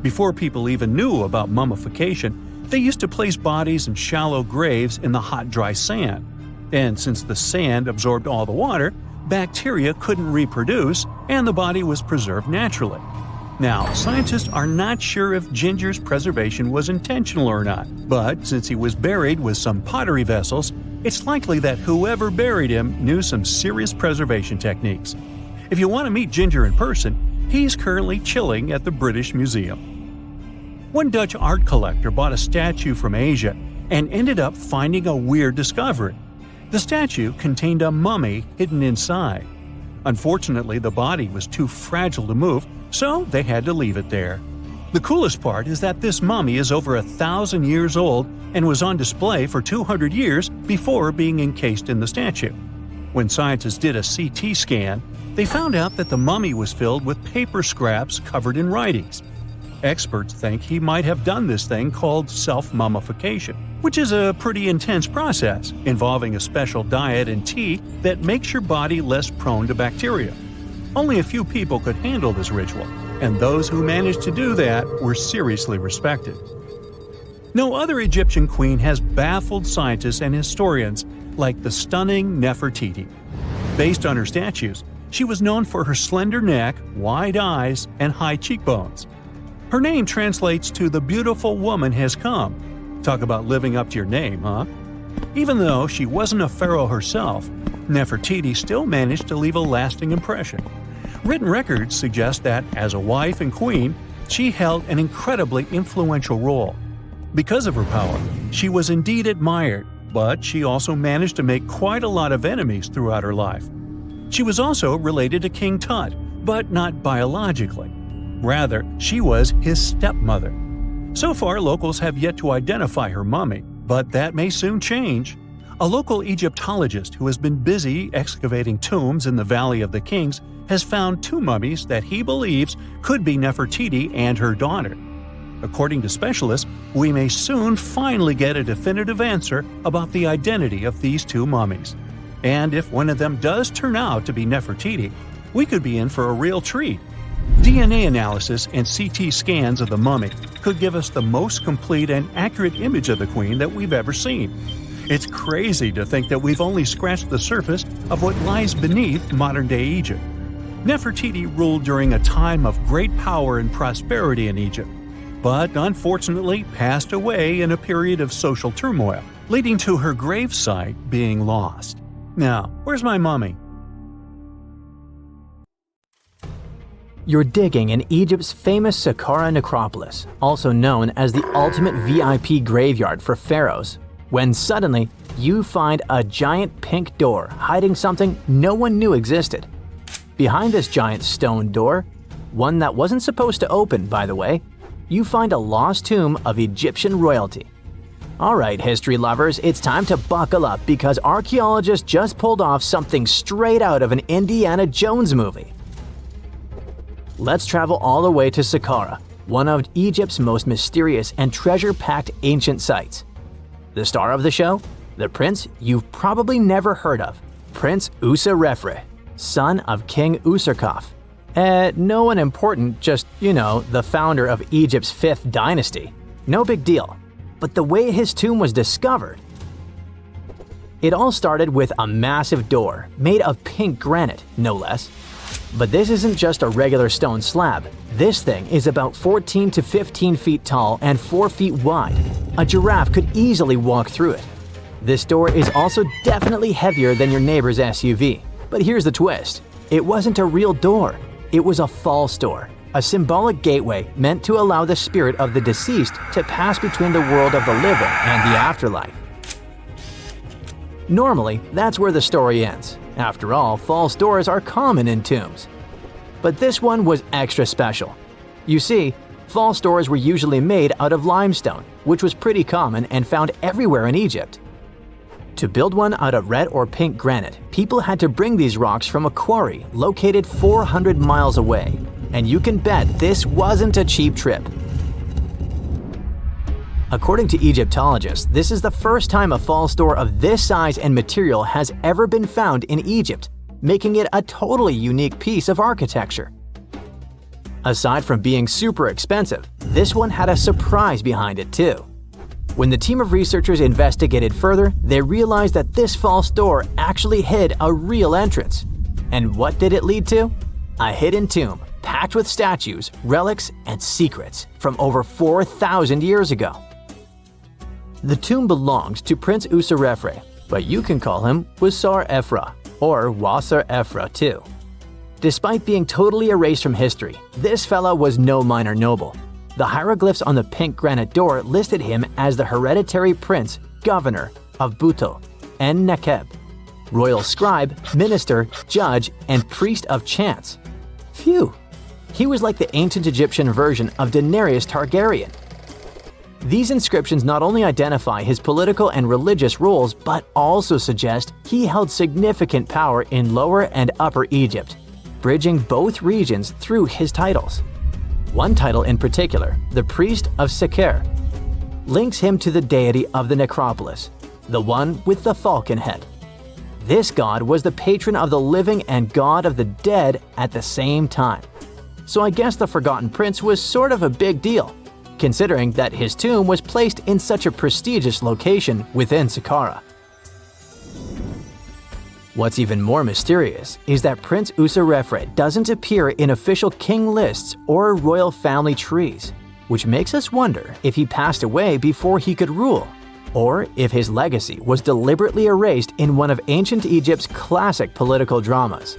Before people even knew about mummification, they used to place bodies in shallow graves in the hot, dry sand. And since the sand absorbed all the water, bacteria couldn't reproduce and the body was preserved naturally. Now, scientists are not sure if Ginger's preservation was intentional or not, but since he was buried with some pottery vessels, it's likely that whoever buried him knew some serious preservation techniques. If you want to meet Ginger in person, he's currently chilling at the British Museum. One Dutch art collector bought a statue from Asia and ended up finding a weird discovery. The statue contained a mummy hidden inside. Unfortunately, the body was too fragile to move, so they had to leave it there. The coolest part is that this mummy is over 1,000 years old and was on display for 200 years before being encased in the statue. When scientists did a CT scan, they found out that the mummy was filled with paper scraps covered in writings. Experts think he might have done this thing called self-mummification, which is a pretty intense process involving a special diet and tea that makes your body less prone to bacteria. Only a few people could handle this ritual, and those who managed to do that were seriously respected. No other Egyptian queen has baffled scientists and historians like the stunning Nefertiti. Based on her statues, she was known for her slender neck, wide eyes, and high cheekbones. Her name translates to "the beautiful woman has come." Talk about living up to your name, huh? Even though she wasn't a pharaoh herself, Nefertiti still managed to leave a lasting impression. Written records suggest that, as a wife and queen, she held an incredibly influential role. Because of her power, she was indeed admired, but she also managed to make quite a lot of enemies throughout her life. She was also related to King Tut, but not biologically. Rather, she was his stepmother. So far, locals have yet to identify her mummy, but that may soon change. A local Egyptologist who has been busy excavating tombs in the Valley of the Kings has found two mummies that he believes could be Nefertiti and her daughter. According to specialists, we may soon finally get a definitive answer about the identity of these two mummies. And if one of them does turn out to be Nefertiti, we could be in for a real treat. DNA analysis and CT scans of the mummy could give us the most complete and accurate image of the queen that we've ever seen. It's crazy to think that we've only scratched the surface of what lies beneath modern-day Egypt. Nefertiti ruled during a time of great power and prosperity in Egypt, but unfortunately passed away in a period of social turmoil, leading to her gravesite being lost. Now, where's my mummy? You're digging in Egypt's famous Saqqara necropolis, also known as the ultimate VIP graveyard for pharaohs, when suddenly you find a giant pink door hiding something no one knew existed. Behind this giant stone door, one that wasn't supposed to open, by the way, you find a lost tomb of Egyptian royalty. Alright, history lovers, it's time to buckle up because archaeologists just pulled off something straight out of an Indiana Jones movie. Let's travel all the way to Saqqara, one of Egypt's most mysterious and treasure-packed ancient sites. The star of the show? The prince you've probably never heard of, Prince Userefre, son of King Userkaf. No one important, just, the founder of Egypt's 5th dynasty. No big deal. But the way his tomb was discovered… It all started with a massive door, made of pink granite, no less. But this isn't just a regular stone slab. This thing is about 14 to 15 feet tall and 4 feet wide. A giraffe could easily walk through it. This door is also definitely heavier than your neighbor's SUV. But here's the twist. It wasn't a real door. It was a false door, a symbolic gateway meant to allow the spirit of the deceased to pass between the world of the living and the afterlife. Normally, that's where the story ends. After all, false doors are common in tombs. But this one was extra special. You see, false doors were usually made out of limestone, which was pretty common and found everywhere in Egypt. To build one out of red or pink granite, people had to bring these rocks from a quarry located 400 miles away. And you can bet this wasn't a cheap trip. According to Egyptologists, this is the first time a false door of this size and material has ever been found in Egypt, making it a totally unique piece of architecture. Aside from being super expensive, this one had a surprise behind it too. When the team of researchers investigated further, they realized that this false door actually hid a real entrance. And what did it lead to? A hidden tomb, packed with statues, relics, and secrets from over 4,000 years ago. The tomb belongs to Prince Userefre, but you can call him Wasar Efra, or Wasar Efra too. Despite being totally erased from history, this fella was no minor noble. The hieroglyphs on the pink granite door listed him as the hereditary prince, governor of Buto and Nekeb, royal scribe, minister, judge, and priest of chance. Phew! He was like the ancient Egyptian version of Daenerys Targaryen. These inscriptions not only identify his political and religious roles, but also suggest he held significant power in Lower and Upper Egypt, bridging both regions through his titles. One title in particular, the Priest of Sekher, links him to the deity of the necropolis, the one with the falcon head. This god was the patron of the living and god of the dead at the same time. So I guess the Forgotten Prince was sort of a big deal, considering that his tomb was placed in such a prestigious location within Saqqara. What's even more mysterious is that Prince Userefre doesn't appear in official king lists or royal family trees, which makes us wonder if he passed away before he could rule, or if his legacy was deliberately erased in one of ancient Egypt's classic political dramas.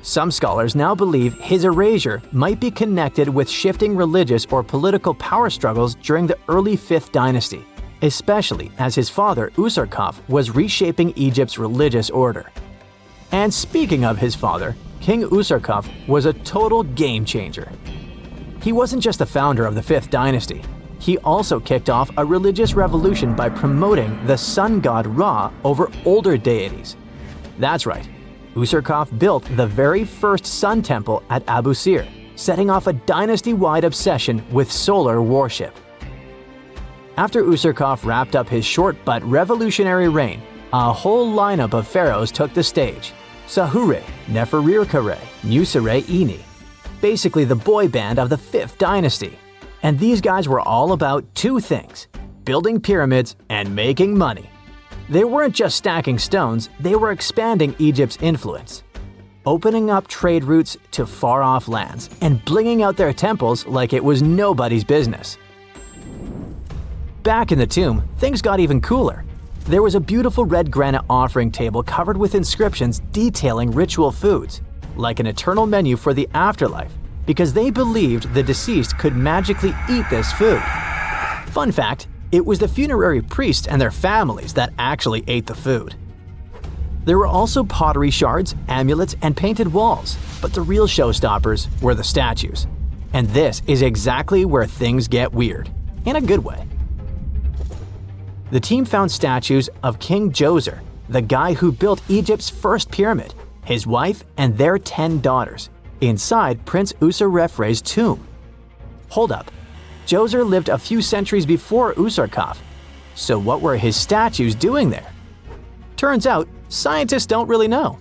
Some scholars now believe his erasure might be connected with shifting religious or political power struggles during the early 5th dynasty, especially as his father Userkaf was reshaping Egypt's religious order. And speaking of his father, King Userkaf was a total game changer. He wasn't just the founder of the 5th dynasty, he also kicked off a religious revolution by promoting the sun god Ra over older deities. That's right, Userkaf built the very first sun temple at Abu Sir, setting off a dynasty-wide obsession with solar worship. After Userkaf wrapped up his short but revolutionary reign, a whole lineup of pharaohs took the stage. Sahure, Neferirkare, Nusere-Ini, basically the boy band of the 5th dynasty. And these guys were all about two things: building pyramids and making money. They weren't just stacking stones, they were expanding Egypt's influence, opening up trade routes to far-off lands and blinging out their temples like it was nobody's business. Back in the tomb, things got even cooler. There was a beautiful red granite offering table covered with inscriptions detailing ritual foods, like an eternal menu for the afterlife, because they believed the deceased could magically eat this food. Fun fact, it was the funerary priests and their families that actually ate the food. There were also pottery shards, amulets, and painted walls, but the real showstoppers were the statues. And this is exactly where things get weird, in a good way. The team found statues of King Djoser, the guy who built Egypt's first pyramid, his wife, and their 10 daughters, inside Prince Userefre's tomb. Hold up, Djoser lived a few centuries before Usarkov. So what were his statues doing there? Turns out, scientists don't really know.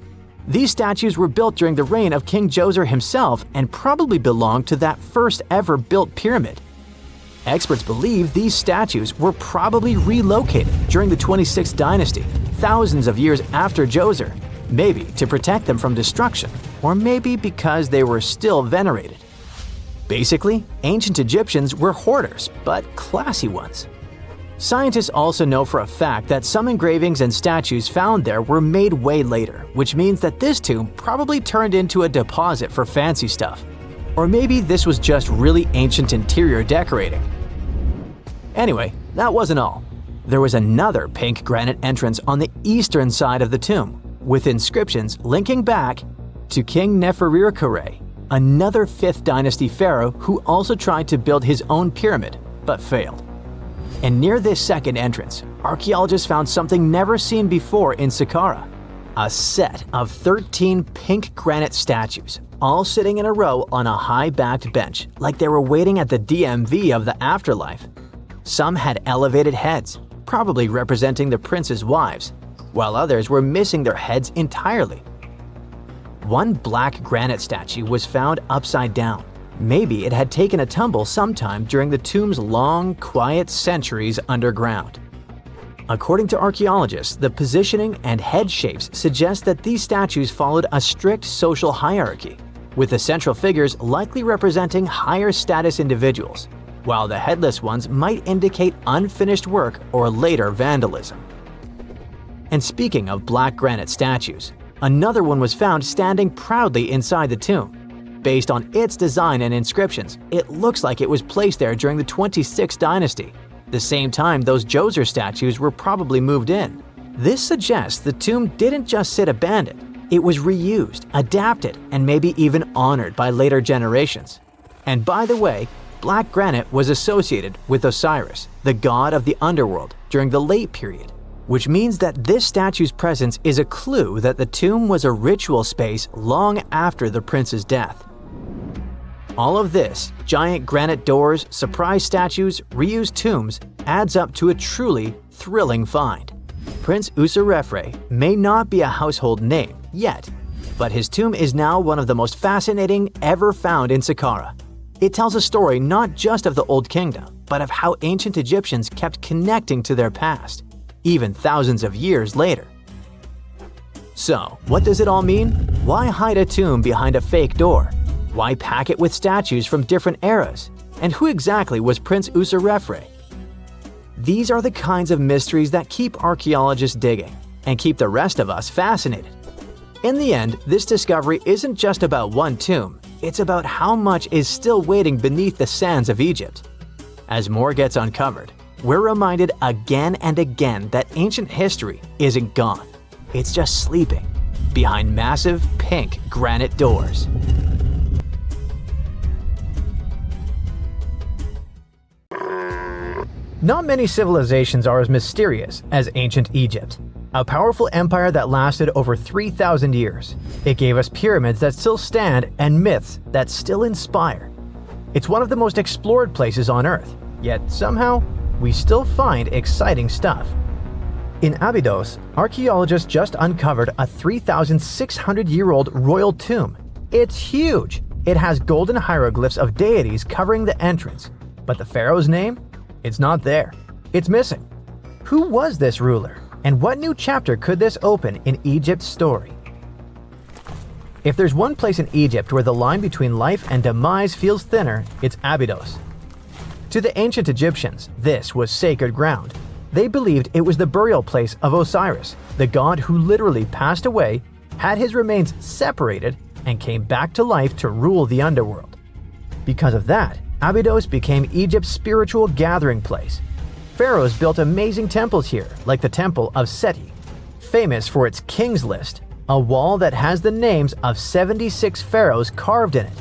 These statues were built during the reign of King Djoser himself and probably belonged to that first ever built pyramid. Experts believe these statues were probably relocated during the 26th dynasty, thousands of years after Djoser, maybe to protect them from destruction, or maybe because they were still venerated. Basically, ancient Egyptians were hoarders, but classy ones. Scientists also know for a fact that some engravings and statues found there were made way later, which means that this tomb probably turned into a deposit for fancy stuff. Or maybe this was just really ancient interior decorating. Anyway, that wasn't all. There was another pink granite entrance on the eastern side of the tomb, with inscriptions linking back to King Nefertiti, another 5th dynasty pharaoh who also tried to build his own pyramid, but failed. And near this second entrance, archaeologists found something never seen before in Saqqara: a set of 13 pink granite statues, all sitting in a row on a high-backed bench, like they were waiting at the DMV of the afterlife. Some had elevated heads, probably representing the prince's wives, while others were missing their heads entirely. One black granite statue was found upside down. Maybe it had taken a tumble sometime during the tomb's long, quiet centuries underground. According to archaeologists, the positioning and head shapes suggest that these statues followed a strict social hierarchy, with the central figures likely representing higher status individuals, while the headless ones might indicate unfinished work or later vandalism. And speaking of black granite statues, another one was found standing proudly inside the tomb. Based on its design and inscriptions, it looks like it was placed there during the 26th dynasty, the same time those Djoser statues were probably moved in. This suggests the tomb didn't just sit abandoned, it was reused, adapted, and maybe even honored by later generations. And by the way, black granite was associated with Osiris, the god of the underworld, during the late period, which means that this statue's presence is a clue that the tomb was a ritual space long after the prince's death. All of this, giant granite doors, surprise statues, reused tombs, adds up to a truly thrilling find. Prince Usarkov may not be a household name yet, but his tomb is now one of the most fascinating ever found in Saqqara. It tells a story not just of the Old Kingdom, but of how ancient Egyptians kept connecting to their past, even thousands of years later. So, what does it all mean? Why hide a tomb behind a fake door? Why pack it with statues from different eras? And who exactly was Prince Usarkov? These are the kinds of mysteries that keep archaeologists digging and keep the rest of us fascinated. In the end, this discovery isn't just about one tomb, it's about how much is still waiting beneath the sands of Egypt. As more gets uncovered, we're reminded again and again that ancient history isn't gone. It's just sleeping behind massive pink granite doors. Not many civilizations are as mysterious as ancient Egypt, a powerful empire that lasted over 3,000 years. It gave us pyramids that still stand and myths that still inspire. It's one of the most explored places on Earth, yet somehow we still find exciting stuff. In Abydos, archaeologists just uncovered a 3,600-year-old royal tomb. It's huge! It has golden hieroglyphs of deities covering the entrance, but the pharaoh's name? It's not there. It's missing. Who was this ruler? And what new chapter could this open in Egypt's story? If there's one place in Egypt where the line between life and demise feels thinner, it's Abydos. To the ancient Egyptians, this was sacred ground. They believed it was the burial place of Osiris, the god who literally passed away, had his remains separated, and came back to life to rule the underworld. Because of that, Abydos became Egypt's spiritual gathering place. Pharaohs built amazing temples here, like the Temple of Seti, famous for its King's List, a wall that has the names of 76 pharaohs carved in it.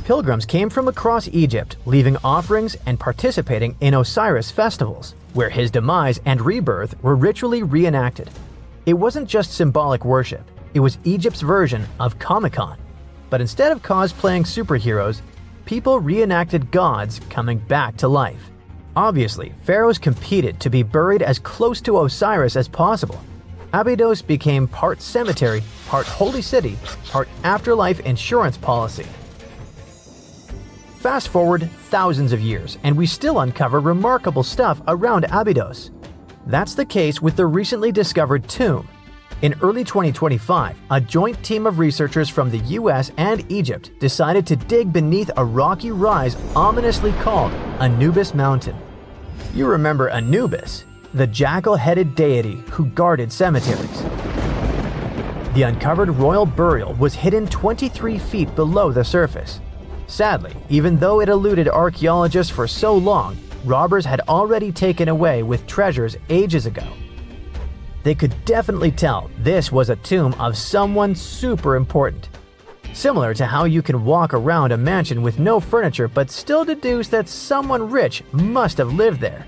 Pilgrims came from across Egypt, leaving offerings and participating in Osiris festivals, where his demise and rebirth were ritually reenacted. It wasn't just symbolic worship, it was Egypt's version of Comic-Con. But instead of cosplaying superheroes, people reenacted gods coming back to life. Obviously, pharaohs competed to be buried as close to Osiris as possible. Abydos became part cemetery, part holy city, part afterlife insurance policy. Fast forward thousands of years, and we still uncover remarkable stuff around Abydos. That's the case with the recently discovered tomb. In early 2025, a joint team of researchers from the US and Egypt decided to dig beneath a rocky rise ominously called Anubis Mountain. You remember Anubis, the jackal-headed deity who guarded cemeteries. The uncovered royal burial was hidden 23 feet below the surface. Sadly, even though it eluded archaeologists for so long, robbers had already taken away with treasures ages ago. They could definitely tell this was a tomb of someone super important. Similar to how you can walk around a mansion with no furniture but still deduce that someone rich must have lived there.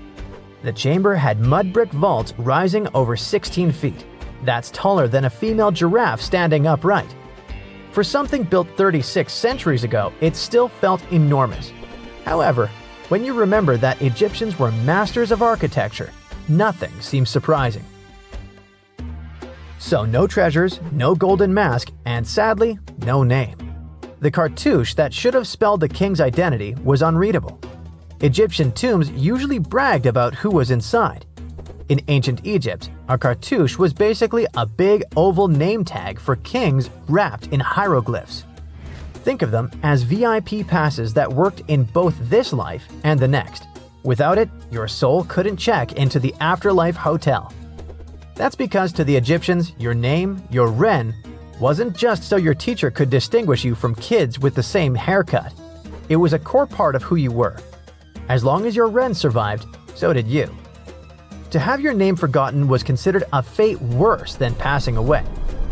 The chamber had mud brick vaults rising over 16 feet. That's taller than a female giraffe standing upright. For something built 36 centuries ago, it still felt enormous. However, when you remember that Egyptians were masters of architecture, nothing seems surprising. So no treasures, no golden mask, and sadly, no name. The cartouche that should have spelled the king's identity was unreadable. Egyptian tombs usually bragged about who was inside. In ancient Egypt, a cartouche was basically a big oval name tag for kings wrapped in hieroglyphs. Think of them as VIP passes that worked in both this life and the next. Without it, your soul couldn't check into the afterlife hotel. That's because to the Egyptians, your name, your ren, wasn't just so your teacher could distinguish you from kids with the same haircut. It was a core part of who you were. As long as your ren survived, so did you. To have your name forgotten was considered a fate worse than passing away.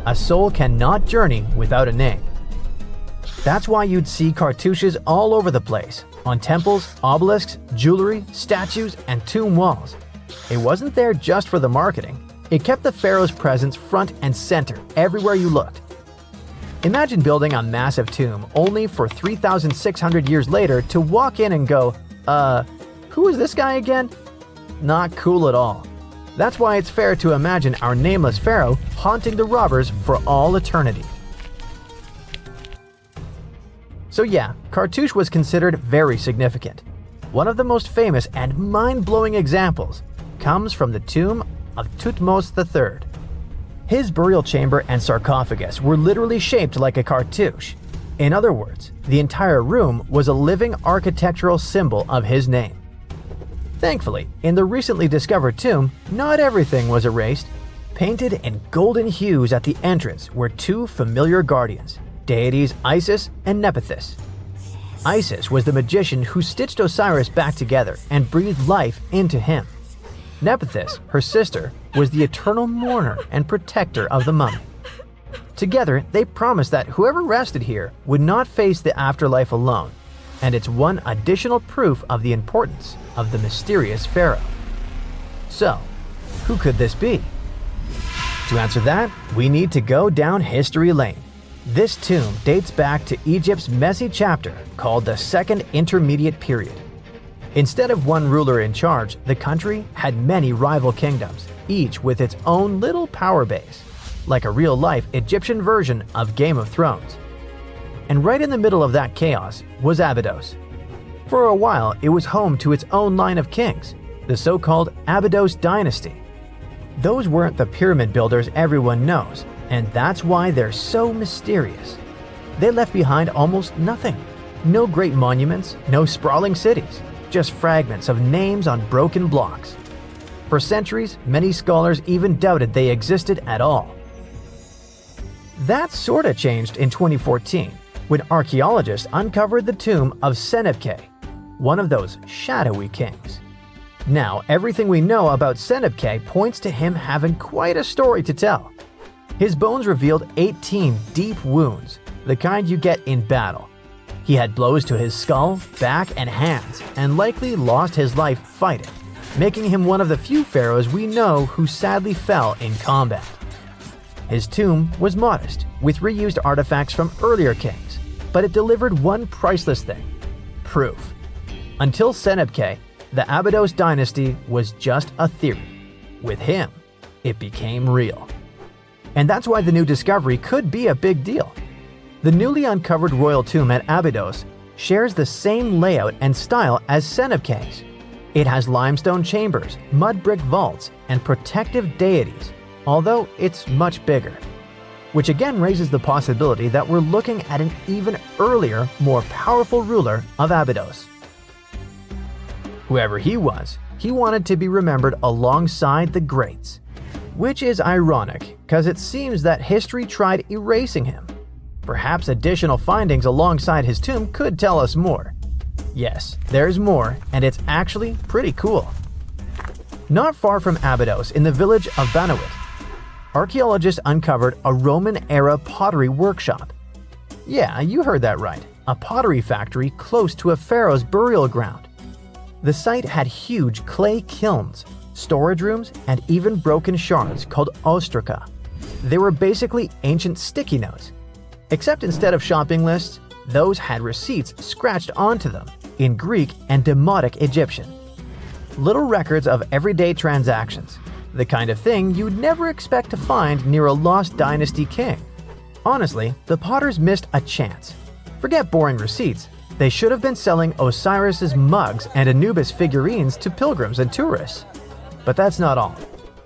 A soul cannot journey without a name. That's why you'd see cartouches all over the place, on temples, obelisks, jewelry, statues, and tomb walls. It wasn't there just for the marketing. It kept the pharaoh's presence front and center everywhere you looked. Imagine building a massive tomb only for 3,600 years later to walk in and go, who is this guy again? Not cool at all. That's why it's fair to imagine our nameless pharaoh haunting the robbers for all eternity. So yeah, cartouche was considered very significant. One of the most famous and mind-blowing examples comes from the tomb of Thutmose III. His burial chamber and sarcophagus were literally shaped like a cartouche. In other words, the entire room was a living architectural symbol of his name. Thankfully, in the recently discovered tomb, not everything was erased. Painted in golden hues at the entrance were two familiar guardians, deities Isis and Nephthys. Isis was the magician who stitched Osiris back together and breathed life into him. Nephthys, her sister, was the eternal mourner and protector of the mummy. Together, they promised that whoever rested here would not face the afterlife alone, and it's one additional proof of the importance of the mysterious pharaoh. So, who could this be? To answer that, we need to go down history lane. This tomb dates back to Egypt's messy chapter called the Second Intermediate Period. Instead of one ruler in charge, the country had many rival kingdoms, each with its own little power base, like a real-life Egyptian version of Game of Thrones. And right in the middle of that chaos was Abydos. For a while, it was home to its own line of kings, the so-called Abydos dynasty. Those weren't the pyramid builders everyone knows, and that's why they're so mysterious. They left behind almost nothing. No great monuments, no sprawling cities, just fragments of names on broken blocks. For centuries, many scholars even doubted they existed at all. That sorta changed in 2014, when archaeologists uncovered the tomb of Senebkay, one of those shadowy kings. Now, everything we know about Senebkay points to him having quite a story to tell. His bones revealed 18 deep wounds, the kind you get in battle. He had blows to his skull, back, and hands, and likely lost his life fighting, making him one of the few pharaohs we know who sadly fell in combat. His tomb was modest, with reused artifacts from earlier kings, but it delivered one priceless thing: proof. Until Senebkay, the Abydos dynasty was just a theory. With him, it became real. And that's why the new discovery could be a big deal. The newly uncovered royal tomb at Abydos shares the same layout and style as Senebkay's. It has limestone chambers, mud brick vaults, and protective deities, although it's much bigger. Which again raises the possibility that we're looking at an even earlier, more powerful ruler of Abydos. Whoever he was, he wanted to be remembered alongside the greats. Which is ironic, because it seems that history tried erasing him. Perhaps additional findings alongside his tomb could tell us more. Yes, there's more, and it's actually pretty cool. Not far from Abydos, in the village of Banawit, archaeologists uncovered a Roman-era pottery workshop. Yeah, you heard that right, a pottery factory close to a pharaoh's burial ground. The site had huge clay kilns, storage rooms, and even broken shards called ostraca. They were basically ancient sticky notes. Except instead of shopping lists, those had receipts scratched onto them in Greek and Demotic Egyptian. Little records of everyday transactions, the kind of thing you'd never expect to find near a lost dynasty king. Honestly, the potters missed a chance. Forget boring receipts, they should have been selling Osiris's mugs and Anubis figurines to pilgrims and tourists. But that's not all.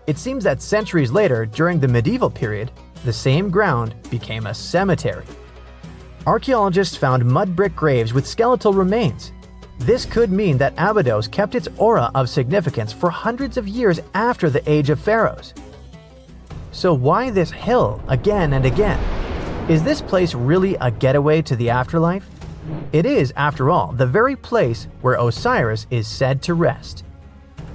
It seems that centuries later, during the medieval period, the same ground became a cemetery. Archaeologists found mud brick graves with skeletal remains. This could mean that Abydos kept its aura of significance for hundreds of years after the age of pharaohs. So why this hill again and again? Is this place really a getaway to the afterlife? It is, after all, the very place where Osiris is said to rest.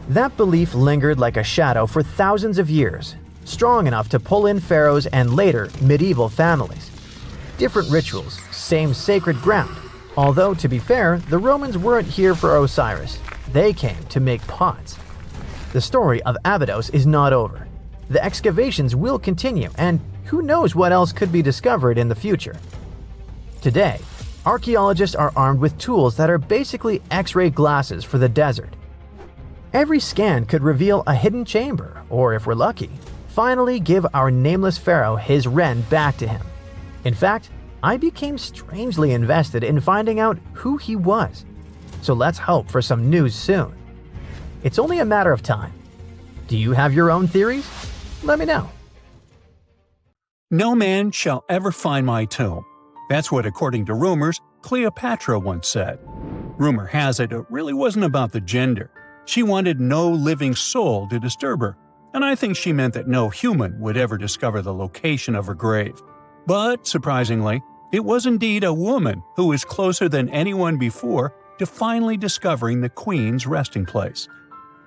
That belief lingered like a shadow for thousands of years, strong enough to pull in pharaohs and later medieval families. Different rituals, same sacred ground. Although, to be fair, the Romans weren't here for Osiris. They came to make pots. The story of Abydos is not over. The excavations will continue, and who knows what else could be discovered in the future. Today, archaeologists are armed with tools that are basically X-ray glasses for the desert. Every scan could reveal a hidden chamber, or if we're lucky, finally give our nameless pharaoh his wren back to him. In fact, I became strangely invested in finding out who he was. So let's hope for some news soon. It's only a matter of time. Do you have your own theories? Let me know. No man shall ever find my tomb. That's what, according to rumors, Cleopatra once said. Rumor has it really wasn't about the gender. She wanted no living soul to disturb her, and I think she meant that no human would ever discover the location of her grave. But, surprisingly, it was indeed a woman who was closer than anyone before to finally discovering the Queen's resting place.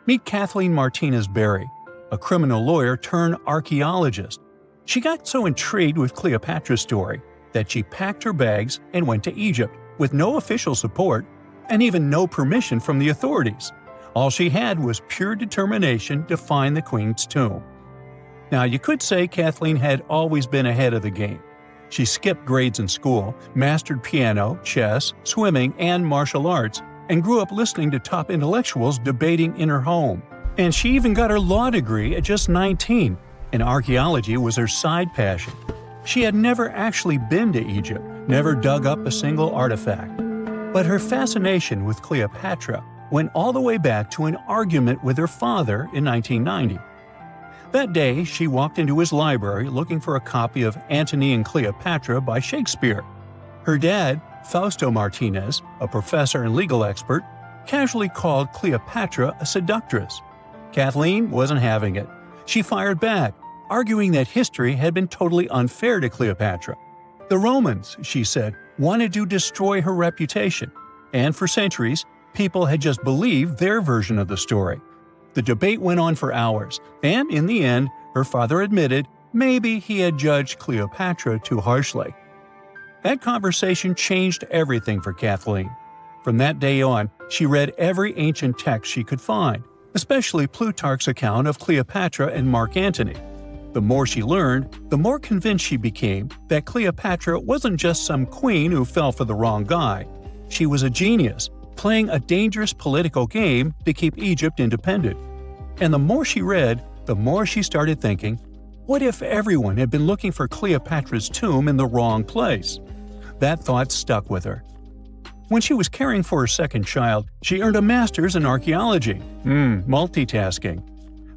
Meet Kathleen Martinez Berry, a criminal lawyer turned archaeologist. She got so intrigued with Cleopatra's story that she packed her bags and went to Egypt with no official support and even no permission from the authorities. All she had was pure determination to find the Queen's tomb. Now, you could say Kathleen had always been ahead of the game. She skipped grades in school, mastered piano, chess, swimming, and martial arts, and grew up listening to top intellectuals debating in her home. And she even got her law degree at just 19, and archaeology was her side passion. She had never actually been to Egypt, never dug up a single artifact. But her fascination with Cleopatra went all the way back to an argument with her father in 1990. That day, she walked into his library looking for a copy of Antony and Cleopatra by Shakespeare. Her dad, Fausto Martinez, a professor and legal expert, casually called Cleopatra a seductress. Kathleen wasn't having it. She fired back, arguing that history had been totally unfair to Cleopatra. The Romans, she said, wanted to destroy her reputation, and for centuries, people had just believed their version of the story. The debate went on for hours, and in the end, her father admitted maybe he had judged Cleopatra too harshly. That conversation changed everything for Kathleen. From that day on, she read every ancient text she could find, especially Plutarch's account of Cleopatra and Mark Antony. The more she learned, the more convinced she became that Cleopatra wasn't just some queen who fell for the wrong guy. She was a genius, playing a dangerous political game to keep Egypt independent. And the more she read, the more she started thinking, what if everyone had been looking for Cleopatra's tomb in the wrong place? That thought stuck with her. When she was caring for her second child, she earned a master's in archaeology. Multitasking.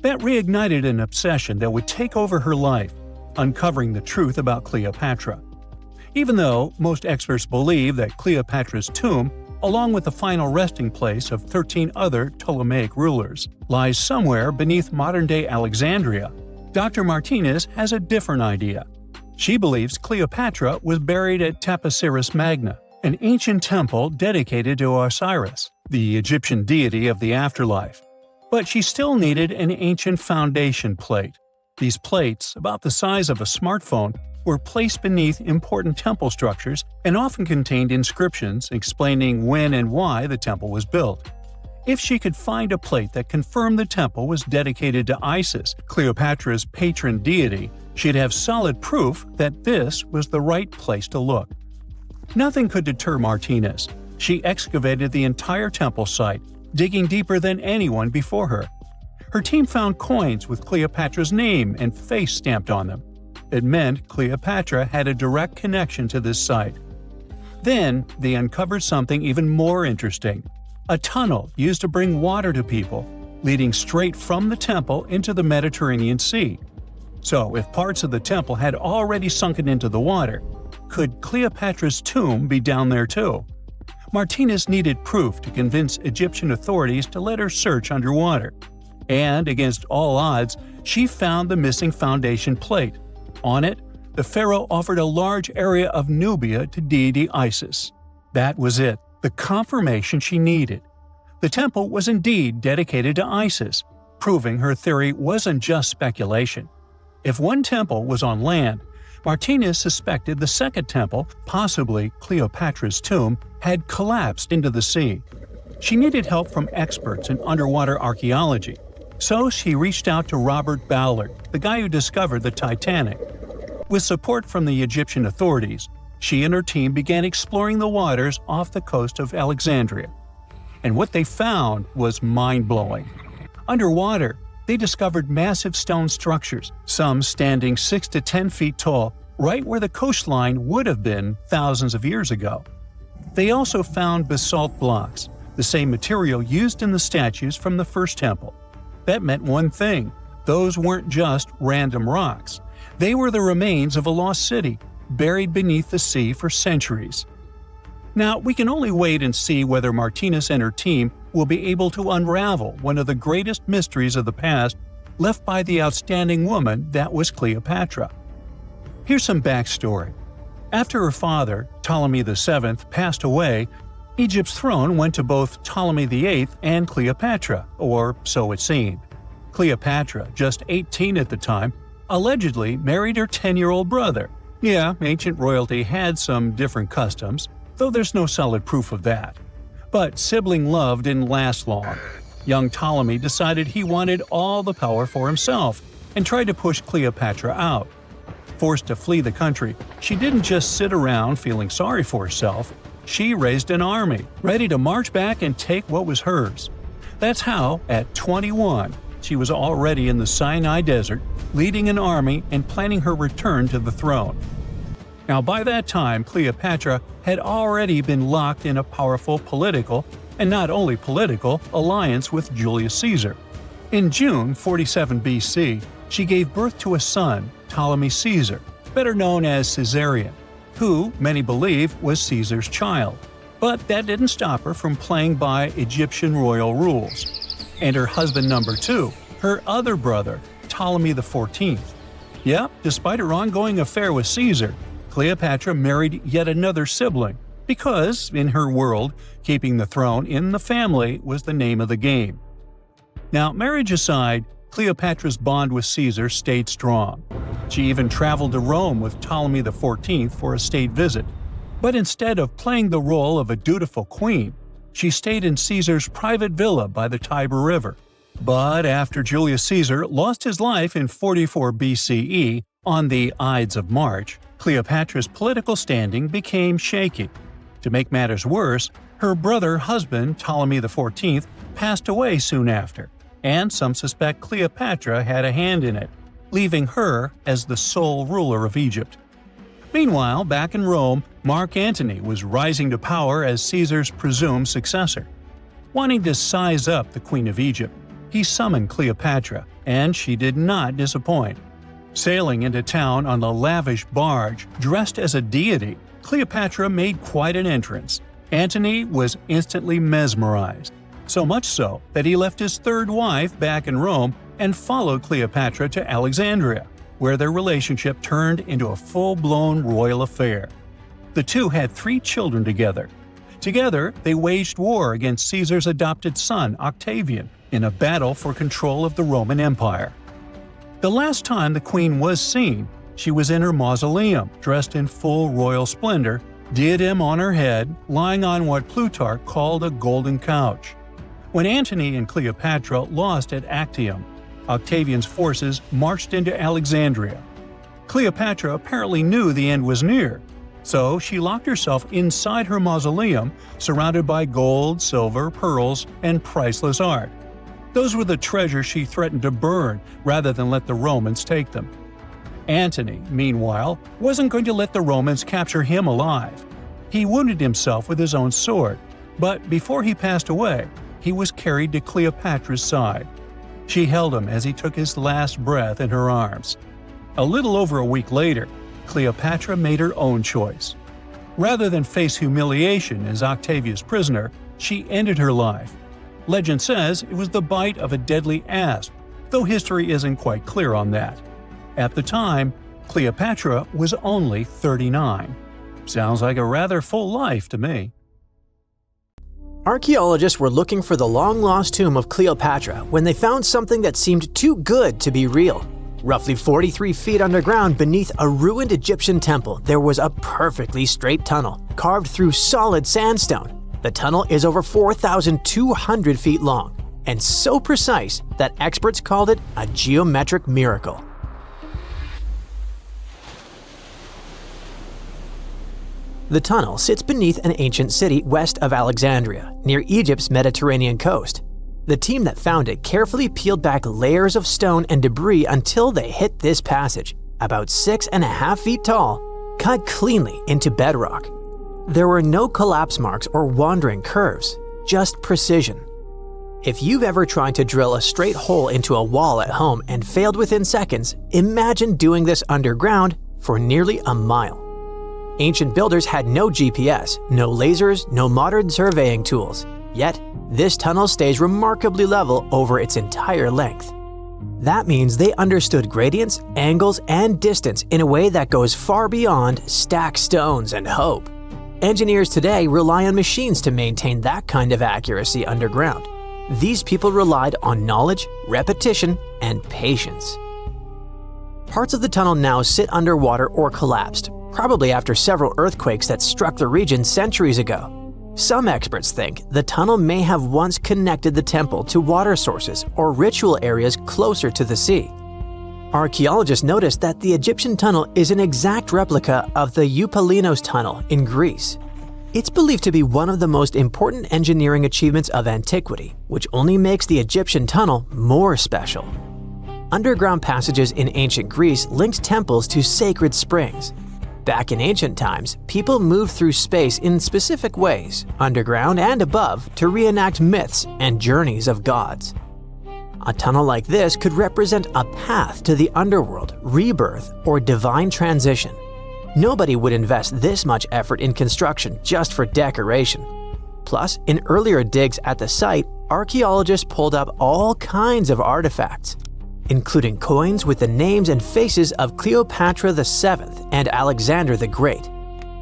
That reignited an obsession that would take over her life, uncovering the truth about Cleopatra. Even though most experts believe that Cleopatra's tomb, along with the final resting place of 13 other Ptolemaic rulers, lies somewhere beneath modern-day Alexandria, Dr. Martinez has a different idea. She believes Cleopatra was buried at Taposiris Magna, an ancient temple dedicated to Osiris, the Egyptian deity of the afterlife. But she still needed an ancient foundation plate. These plates, about the size of a smartphone, were placed beneath important temple structures and often contained inscriptions explaining when and why the temple was built. If she could find a plate that confirmed the temple was dedicated to Isis, Cleopatra's patron deity, she'd have solid proof that this was the right place to look. Nothing could deter Martinez. She excavated the entire temple site, digging deeper than anyone before her. Her team found coins with Cleopatra's name and face stamped on them. It meant Cleopatra had a direct connection to this site. Then, they uncovered something even more interesting. A tunnel used to bring water to people, leading straight from the temple into the Mediterranean Sea. So, if parts of the temple had already sunken into the water, could Cleopatra's tomb be down there too? Martinez needed proof to convince Egyptian authorities to let her search underwater. And, against all odds, she found the missing foundation plate. On it, the pharaoh offered a large area of Nubia to deity Isis. That was it, the confirmation she needed. The temple was indeed dedicated to Isis, proving her theory wasn't just speculation. If one temple was on land, Martinez suspected the second temple, possibly Cleopatra's tomb, had collapsed into the sea. She needed help from experts in underwater archaeology, so she reached out to Robert Ballard, the guy who discovered the Titanic. With support from the Egyptian authorities, she and her team began exploring the waters off the coast of Alexandria. And what they found was mind-blowing. Underwater, they discovered massive stone structures, some standing 6 to 10 feet tall, right where the coastline would have been thousands of years ago. They also found basalt blocks, the same material used in the statues from the first temple. That meant one thing: those weren't just random rocks. They were the remains of a lost city, buried beneath the sea for centuries. Now, we can only wait and see whether Martinez and her team will be able to unravel one of the greatest mysteries of the past left by the outstanding woman that was Cleopatra. Here's some backstory. After her father, Ptolemy VII, passed away, Egypt's throne went to both Ptolemy VIII and Cleopatra, or so it seemed. Cleopatra, just 18 at the time, allegedly married her 10-year-old brother. Yeah, ancient royalty had some different customs, though there's no solid proof of that. But sibling love didn't last long. Young Ptolemy decided he wanted all the power for himself and tried to push Cleopatra out. Forced to flee the country, she didn't just sit around feeling sorry for herself. She raised an army, ready to march back and take what was hers. That's how, at 21, she was already in the Sinai Desert, leading an army and planning her return to the throne. Now, by that time, Cleopatra had already been locked in a powerful political, and not only political, alliance with Julius Caesar. In June 47 BC, she gave birth to a son, Ptolemy Caesar, better known as Caesarion, who, many believe, was Caesar's child. But that didn't stop her from playing by Egyptian royal rules. And her husband number 2, her other brother, Ptolemy XIV. Yep, despite her ongoing affair with Caesar, Cleopatra married yet another sibling, because, in her world, keeping the throne in the family was the name of the game. Now, marriage aside, Cleopatra's bond with Caesar stayed strong. She even traveled to Rome with Ptolemy XIV for a state visit. But instead of playing the role of a dutiful queen, she stayed in Caesar's private villa by the Tiber River. But after Julius Caesar lost his life in 44 BCE on the Ides of March, Cleopatra's political standing became shaky. To make matters worse, Her husband Ptolemy XIV passed away soon after, and some suspect Cleopatra had a hand in it, leaving her as the sole ruler of Egypt. Meanwhile, back in Rome, Mark Antony was rising to power as Caesar's presumed successor. Wanting to size up the Queen of Egypt, he summoned Cleopatra, and she did not disappoint. Sailing into town on a lavish barge dressed as a deity, Cleopatra made quite an entrance. Antony was instantly mesmerized, so much so that he left his third wife back in Rome and followed Cleopatra to Alexandria, where their relationship turned into a full-blown royal affair. The two had 3 children together. Together, they waged war against Caesar's adopted son, Octavian, in a battle for control of the Roman Empire. The last time the queen was seen, she was in her mausoleum, dressed in full royal splendor, diadem on her head, lying on what Plutarch called a golden couch. When Antony and Cleopatra lost at Actium, Octavian's forces marched into Alexandria. Cleopatra apparently knew the end was near, so she locked herself inside her mausoleum, surrounded by gold, silver, pearls, and priceless art. Those were the treasures she threatened to burn rather than let the Romans take them. Antony, meanwhile, wasn't going to let the Romans capture him alive. He wounded himself with his own sword, but before he passed away, he was carried to Cleopatra's side. She held him as he took his last breath in her arms. A little over a week later, Cleopatra made her own choice. Rather than face humiliation as Octavia's prisoner, she ended her life. Legend says it was the bite of a deadly asp, though history isn't quite clear on that. At the time, Cleopatra was only 39. Sounds like a rather full life to me. Archaeologists were looking for the long-lost tomb of Cleopatra when they found something that seemed too good to be real. Roughly 43 feet underground beneath a ruined Egyptian temple, there was a perfectly straight tunnel, carved through solid sandstone. The tunnel is over 4,200 feet long, and so precise that experts called it a geometric miracle. The tunnel sits beneath an ancient city west of Alexandria, near Egypt's Mediterranean coast. The team that found it carefully peeled back layers of stone and debris until they hit this passage, about 6.5 feet tall, cut cleanly into bedrock. There were no collapse marks or wandering curves, just precision. If you've ever tried to drill a straight hole into a wall at home and failed within seconds, imagine doing this underground for nearly a mile. Ancient builders had no GPS, no lasers, no modern surveying tools. Yet, this tunnel stays remarkably level over its entire length. That means they understood gradients, angles, and distance in a way that goes far beyond stack stones and hope. Engineers today rely on machines to maintain that kind of accuracy underground. These people relied on knowledge, repetition, and patience. Parts of the tunnel now sit underwater or collapsed, probably after several earthquakes that struck the region centuries ago. Some experts think the tunnel may have once connected the temple to water sources or ritual areas closer to the sea. Archaeologists noticed that the Egyptian tunnel is an exact replica of the Eupalinos tunnel in Greece. It's believed to be one of the most important engineering achievements of antiquity, which only makes the Egyptian tunnel more special. Underground passages in ancient Greece linked temples to sacred springs. Back in ancient times, people moved through space in specific ways, underground and above, to reenact myths and journeys of gods. A tunnel like this could represent a path to the underworld, rebirth, or divine transition. Nobody would invest this much effort in construction just for decoration. Plus, in earlier digs at the site, archaeologists pulled up all kinds of artifacts, including coins with the names and faces of Cleopatra VII and Alexander the Great.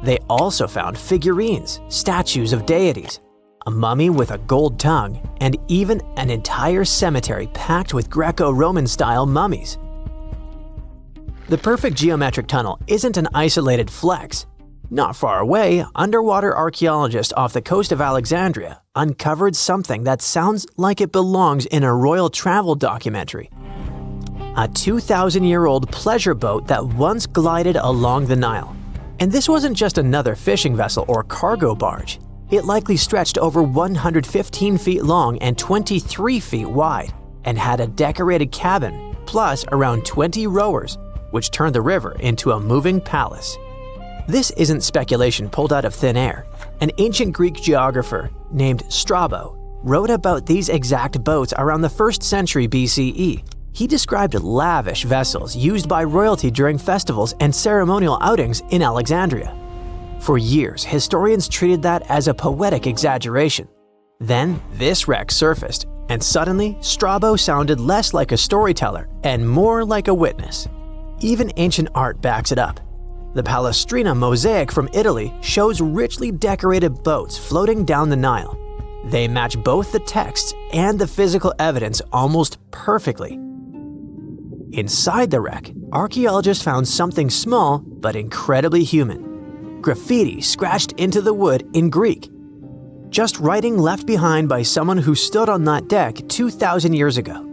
They also found figurines, statues of deities, a mummy with a gold tongue, and even an entire cemetery packed with Greco-Roman style mummies. The perfect geometric tunnel isn't an isolated flex. Not far away, underwater archaeologists off the coast of Alexandria uncovered something that sounds like it belongs in a royal travel documentary. A 2,000-year-old pleasure boat that once glided along the Nile. And this wasn't just another fishing vessel or cargo barge. It likely stretched over 115 feet long and 23 feet wide, and had a decorated cabin, plus around 20 rowers, which turned the river into a moving palace. This isn't speculation pulled out of thin air. An ancient Greek geographer named Strabo wrote about these exact boats around the 1st century BCE. He described lavish vessels used by royalty during festivals and ceremonial outings in Alexandria. For years, historians treated that as a poetic exaggeration. Then, this wreck surfaced, and suddenly, Strabo sounded less like a storyteller and more like a witness. Even ancient art backs it up. The Palestrina mosaic from Italy shows richly decorated boats floating down the Nile. They match both the texts and the physical evidence almost perfectly. Inside the wreck, archaeologists found something small but incredibly human. Graffiti scratched into the wood in Greek. Just writing left behind by someone who stood on that deck 2,000 years ago.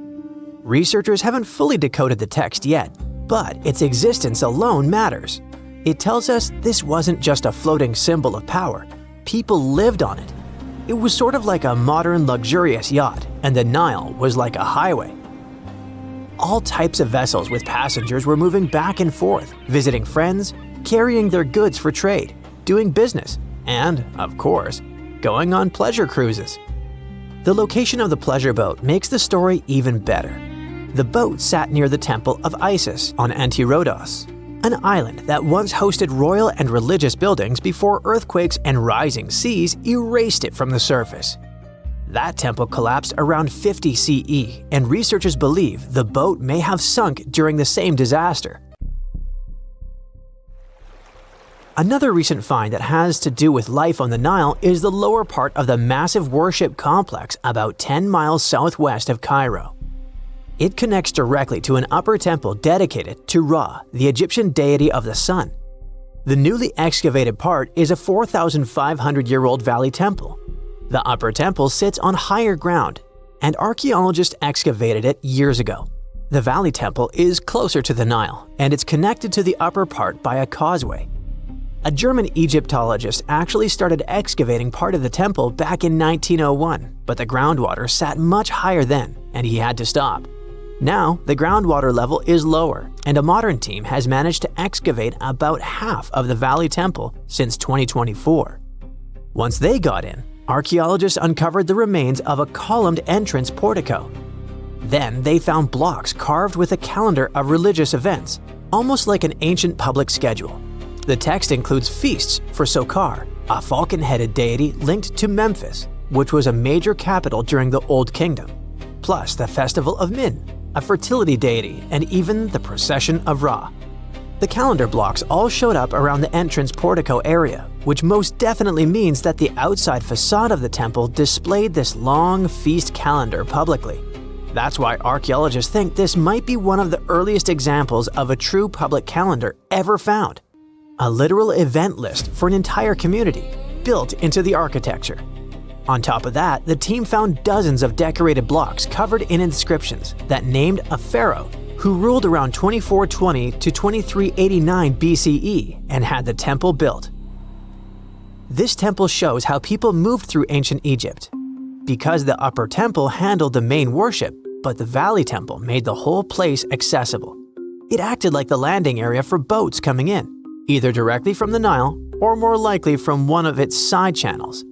Researchers haven't fully decoded the text yet, but its existence alone matters. It tells us this wasn't just a floating symbol of power. People lived on it. It was sort of like a modern luxurious yacht, and the Nile was like a highway. All types of vessels with passengers were moving back and forth, visiting friends, carrying their goods for trade, doing business, and, of course, going on pleasure cruises. The location of the pleasure boat makes the story even better. The boat sat near the temple of Isis on Antirodos, an island that once hosted royal and religious buildings before earthquakes and rising seas erased it from the surface. That temple collapsed around 50 CE, and researchers believe the boat may have sunk during the same disaster. Another recent find that has to do with life on the Nile is the lower part of the massive worship complex about 10 miles southwest of Cairo. It connects directly to an upper temple dedicated to Ra, the Egyptian deity of the sun. The newly excavated part is a 4,500-year-old valley temple. The upper temple sits on higher ground, and archaeologists excavated it years ago. The valley temple is closer to the Nile, and it's connected to the upper part by a causeway. A German Egyptologist actually started excavating part of the temple back in 1901, but the groundwater sat much higher then, and he had to stop. Now, the groundwater level is lower, and a modern team has managed to excavate about half of the valley temple since 2024. Once they got in, archaeologists uncovered the remains of a columned entrance portico. Then they found blocks carved with a calendar of religious events, almost like an ancient public schedule. The text includes feasts for Sokar, a falcon-headed deity linked to Memphis, which was a major capital during the Old Kingdom, plus the festival of Min, a fertility deity, and even the procession of Ra. The calendar blocks all showed up around the entrance portico area, which most definitely means that the outside facade of the temple displayed this long feast calendar publicly. That's why archaeologists think this might be one of the earliest examples of a true public calendar ever found. A literal event list for an entire community, built into the architecture. On top of that, the team found dozens of decorated blocks covered in inscriptions that named a pharaoh who ruled around 2420 to 2389 BCE and had the temple built. This temple shows how people moved through ancient Egypt. Because the upper temple handled the main worship, but the valley temple made the whole place accessible. It acted like the landing area for boats coming in, either directly from the Nile or more likely from one of its side channels.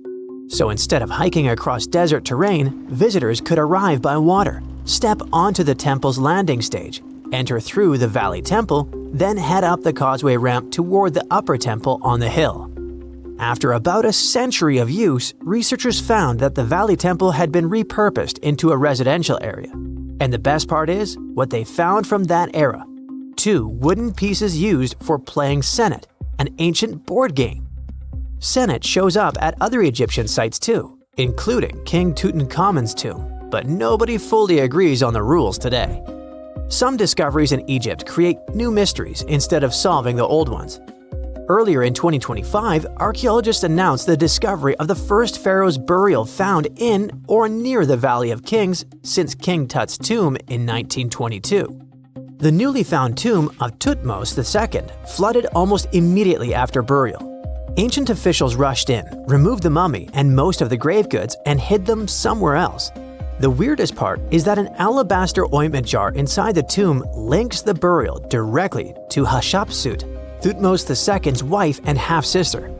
So instead of hiking across desert terrain, visitors could arrive by water, step onto the temple's landing stage, enter through the valley temple, then head up the causeway ramp toward the upper temple on the hill. After about a century of use, researchers found that the valley temple had been repurposed into a residential area. And the best part is, what they found from that era: 2 wooden pieces used for playing Senet, an ancient board game. Senet shows up at other Egyptian sites too, including King Tutankhamen's tomb, but nobody fully agrees on the rules today. Some discoveries in Egypt create new mysteries instead of solving the old ones. Earlier in 2025, archaeologists announced the discovery of the first pharaoh's burial found in or near the Valley of Kings since King Tut's tomb in 1922. The newly found tomb of Thutmose II flooded almost immediately after burial. Ancient officials rushed in, removed the mummy and most of the grave goods, and hid them somewhere else. The weirdest part is that an alabaster ointment jar inside the tomb links the burial directly to Hatshepsut, Thutmose II's wife and half-sister.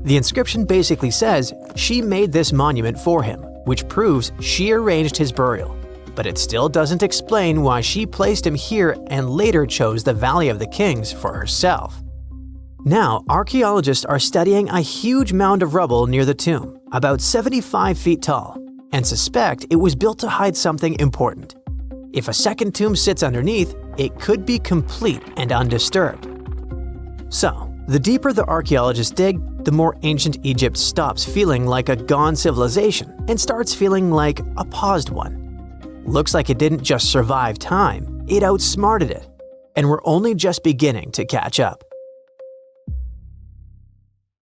The inscription basically says she made this monument for him, which proves she arranged his burial. But it still doesn't explain why she placed him here and later chose the Valley of the Kings for herself. Now, archaeologists are studying a huge mound of rubble near the tomb, about 75 feet tall, and suspect it was built to hide something important. If a second tomb sits underneath, it could be complete and undisturbed. So, the deeper the archaeologists dig, the more ancient Egypt stops feeling like a gone civilization and starts feeling like a paused one. Looks like it didn't just survive time, it outsmarted it. And we're only just beginning to catch up.